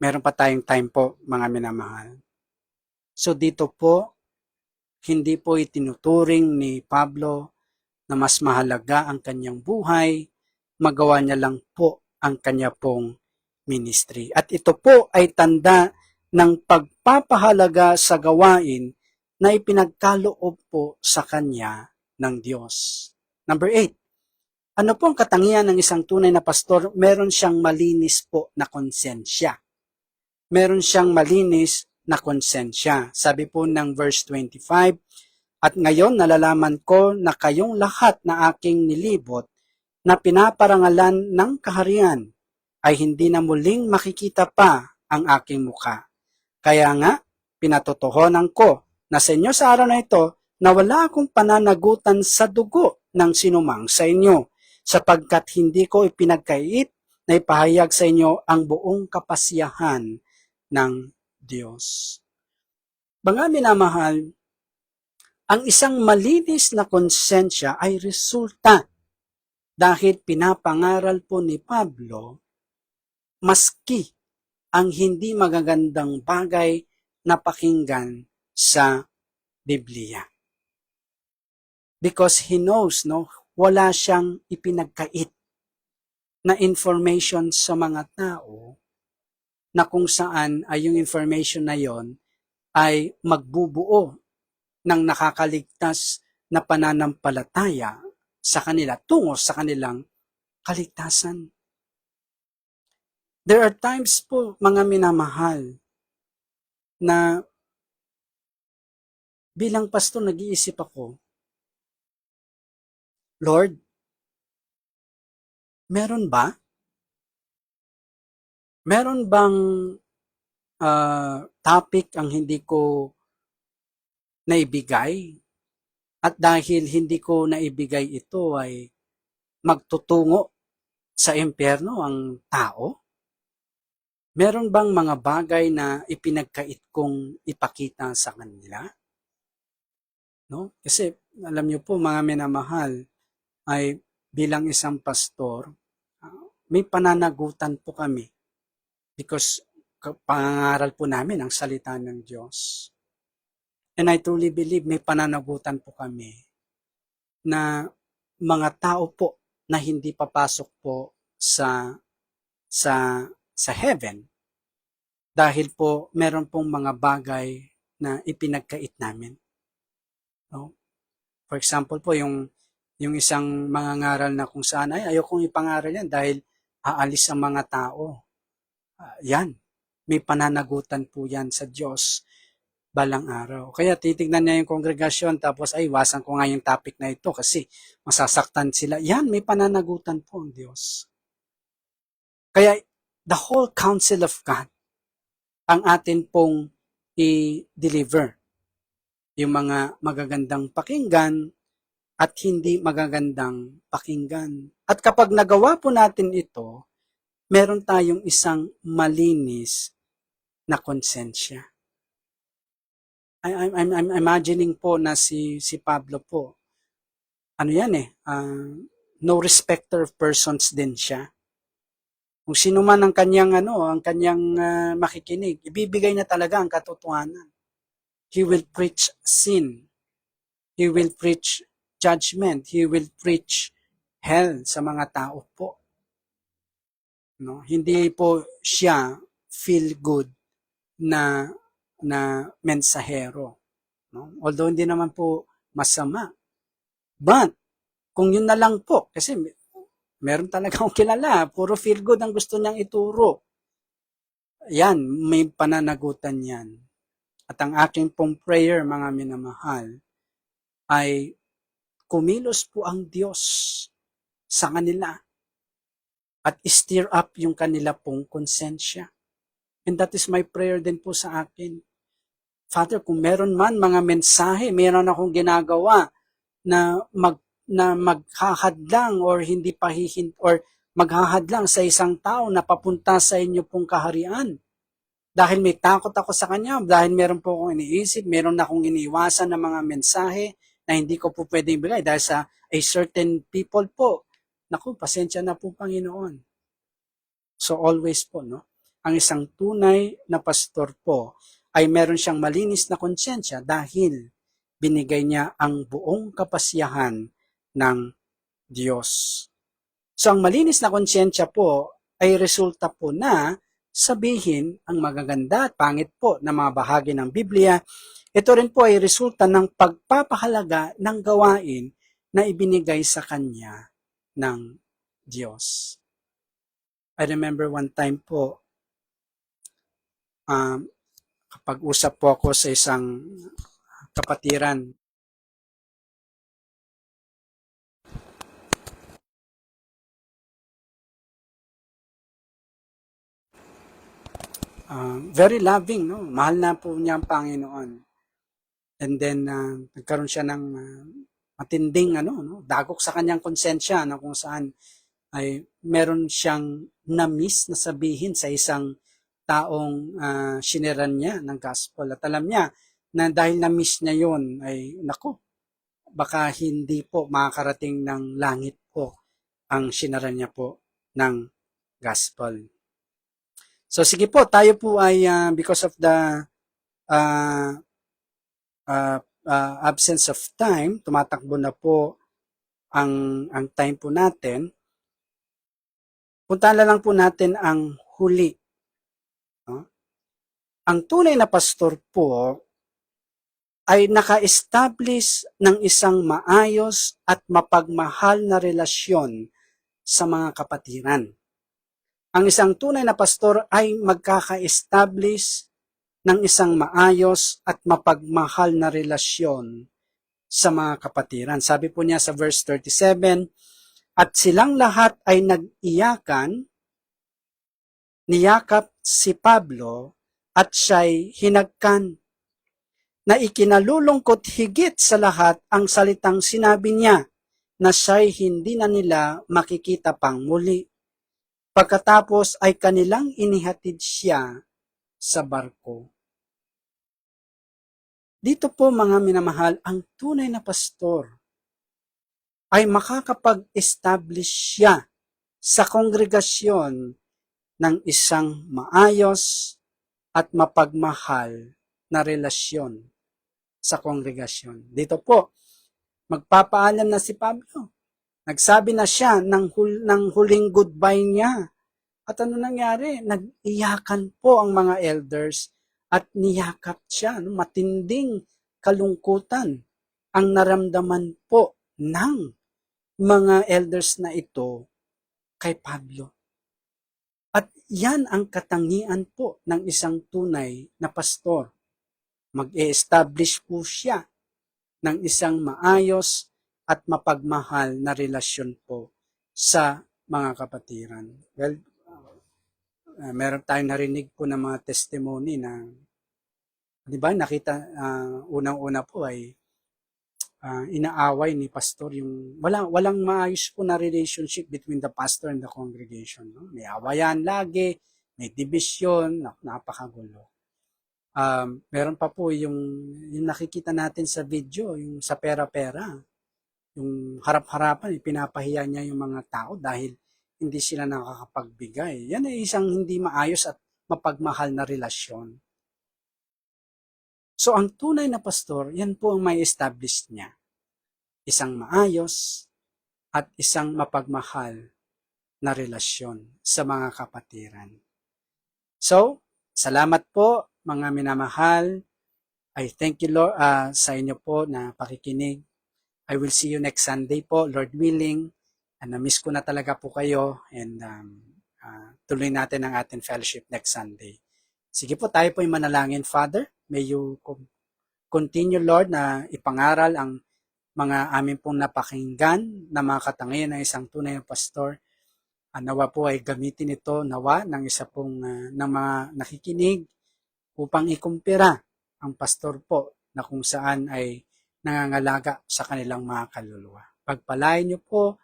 meron pa tayong time po, mga minamahal. So, dito po, hindi po itinuturing ni Pablo na mas mahalaga ang kanyang buhay, magawa niya lang po ang kanya pong ministry. At ito po ay tanda ng pagpapahalaga sa gawain na ipinagkaloob po sa kanya ng Diyos. Number 8, ano po ang katangian ng isang tunay na pastor? Meron siyang malinis po na konsensya. Meron siyang malinis na konsensya. Sabi po ng verse 25, at ngayon nalalaman ko na kayong lahat na aking nilibot na pinaparangalan ng kaharian ay hindi na muling makikita pa ang aking mukha. Kaya nga, pinatotohanan ko na sa inyo sa araw na ito na wala akong pananagutan sa dugo ng sinumang sa inyo, sapagkat hindi ko ipinagkait na ipahayag sa inyo ang buong kapasyahan ng Diyos. Mga minamahal, ang isang malinis na konsensya ay resulta dahil pinapangaral po ni Pablo maski ang hindi magagandang bagay na pakinggan sa Biblia. Because he knows, wala siyang ipinagkait na information sa mga tao na kung saan ay yung information na yon ay magbubuo ng nakakaligtas na pananampalataya sa kanila tungo sa kanilang kaligtasan. There are times po, mga minamahal, na bilang pastor nag-iisip ako, Lord, meron ba? Meron bang topic ang hindi ko naibigay? At dahil hindi ko naibigay ito ay magtutungo sa impyerno ang tao? Meron bang mga bagay na ipinagkait kong ipakita sa kanila? No? Kasi alam niyo po, mga minamahal, ay bilang isang pastor, may pananagutan po kami because pangangaral po namin ang salita ng Diyos. And I truly believe may pananagutan po kami na mga tao po na hindi papasok po sa heaven dahil po meron pong mga bagay na ipinagkait namin. No? For example po, yung isang mangangaral na kung saan, ay ayokong ipangaral yan dahil aalis ang mga tao. Yan, may pananagutan po yan sa Diyos balang araw. Kaya titignan niya yung kongregasyon tapos ay iwasan ko nga yung topic na ito kasi masasaktan sila. Yan, may pananagutan po ang Diyos. Kaya the whole counsel of God ang atin pong i-deliver. Yung mga magagandang pakinggan at hindi magagandang pakinggan. At kapag nagawa po natin ito, meron tayong isang malinis na konsensya. I'm imagining po na si Pablo po, ano yan no respecter of persons din siya. Kung sino man ang kanyang makikinig, ibibigay na talaga ang katotohanan. He will preach sin. He will preach judgment. He will preach hell sa mga tao po. No? Hindi po siya feel good na mensahero. No? Although hindi naman po masama. But, kung yun na lang po, kasi meron talaga akong kilala, puro feel good ang gusto niyang ituro. Yan, may pananagutan yan. At ang aking pong prayer, mga minamahal, ay kumilos po ang Diyos sa kanila at stir up yung kanila pong konsensya. And that is my prayer din po sa akin. Father, kung meron man mga mensahe, meron akong ginagawa na maghahadlang or hindi or maghahadlang sa isang tao na papunta sa inyo pong kaharian. Dahil may takot ako sa kanya, dahil meron po akong iniisip, meron akong iniiwasan ng mga mensahe na hindi ko po pwedeng ibigay dahil sa a certain people po naku, pasensya na po Panginoon. So always po, no? Ang isang tunay na pastor po ay meron siyang malinis na konsyensya dahil binigay niya ang buong kapasyahan ng Diyos. So ang malinis na konsyensya po ay resulta po na sabihin ang magaganda at pangit po na mga bahagi ng Biblia. Ito rin po ay resulta ng pagpapahalaga ng gawain na ibinigay sa kanya ng Diyos. I remember one time po, kapag usap po ako sa isang kapatiran, very loving, no? Mahal na po niya ang Panginoon. And then, nagkaroon siya ng matinding, dagok sa kanyang konsensya, na kung saan ay meron siyang na-miss na sabihin sa isang taong siniran niya ng gospel. At alam niya na dahil na-miss niya yun, ay naku, baka hindi po makakarating ng langit po ang siniran niya po ng gospel. So sige po, tayo po ay because of the absence of time, tumatakbo na po ang time po natin. Puntahan na lang po natin ang huli. No? Ang tunay na pastor po ay naka-establish ng isang maayos at mapagmahal na relasyon sa mga kapatiran. Ang isang tunay na pastor ay magkaka-establish ng isang maayos at mapagmahal na relasyon sa mga kapatiran. Sabi po niya sa verse 37, at silang lahat ay nag-iyakan, niyakap si Pablo at siya'y hinagkan, na ikinalulungkot higit sa lahat ang salitang sinabi niya na siya'y hindi na nila makikita pang muli. Pagkatapos ay kanilang inihatid siya sa barko. Dito po mga minamahal, ang tunay na pastor ay makakapag-establish siya sa kongregasyon ng isang maayos at mapagmahal na relasyon sa kongregasyon. Dito po, magpapaalam na si Pablo. Nagsabi na siya ng huling goodbye niya. At ano nangyari? Nag-iyakan po ang mga elders at niyakap siya. Matinding kalungkutan ang naramdaman po ng mga elders na ito kay Pablo. At yan ang katangian po ng isang tunay na pastor. Mag-e-establish po siya ng isang maayos at mapagmahal na relasyon po sa mga kapatiran. Well, meron tayong narinig po ng mga testimony na, di ba, nakita, unang-una po ay inaaway ni pastor yung, walang maayos po na relationship between the pastor and the congregation. No? May awayan lagi, may division, napakagulo. Meron pa po yung nakikita natin sa video, yung sa pera-pera, yung harap-harapan, pinapahiya niya yung mga tao dahil hindi sila nakakapagbigay. Yan ay isang hindi maayos at mapagmahal na relasyon. So ang tunay na pastor, yan po ang may establish niya. Isang maayos at isang mapagmahal na relasyon sa mga kapatiran. So, salamat po mga minamahal. I thank you Lord sa inyo po na pakikinig. I will see you next Sunday po, Lord willing. Na-miss ko na talaga po kayo and tuloy natin ang ating fellowship next Sunday. Sige po, tayo po yung manalangin. Father, may you continue, Lord, na ipangaral ang mga amin pong napakinggan na mga katangian ng isang tunay na pastor. Nawa po ay gamitin ito, nawa, ng isa pong ng mga nakikinig upang ikumpira ang pastor po na kung saan ay nangangalaga sa kanilang mga kaluluwa. Pagpalain niyo po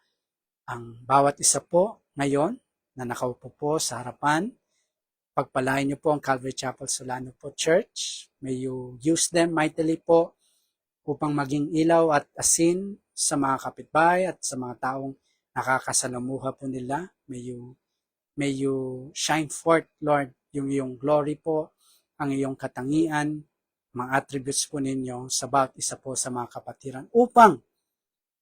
ang bawat isa po ngayon na nakaupo po sa harapan. Pagpalain niyo po ang Calvary Chapel Solano po Church. May you use them mightily po upang maging ilaw at asin sa mga kapitbahay at sa mga taong nakakasalamuha po nila. May you shine forth, Lord, yung iyong glory po, ang iyong katangian, mga attributes po ninyo sa bawat isa po sa mga kapatiran upang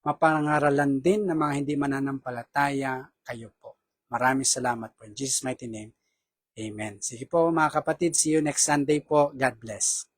mapangaralan din ng mga hindi mananampalataya kayo po. Maraming salamat po. In Jesus' mighty name, Amen. Sige po mga kapatid, see you next Sunday po. God bless.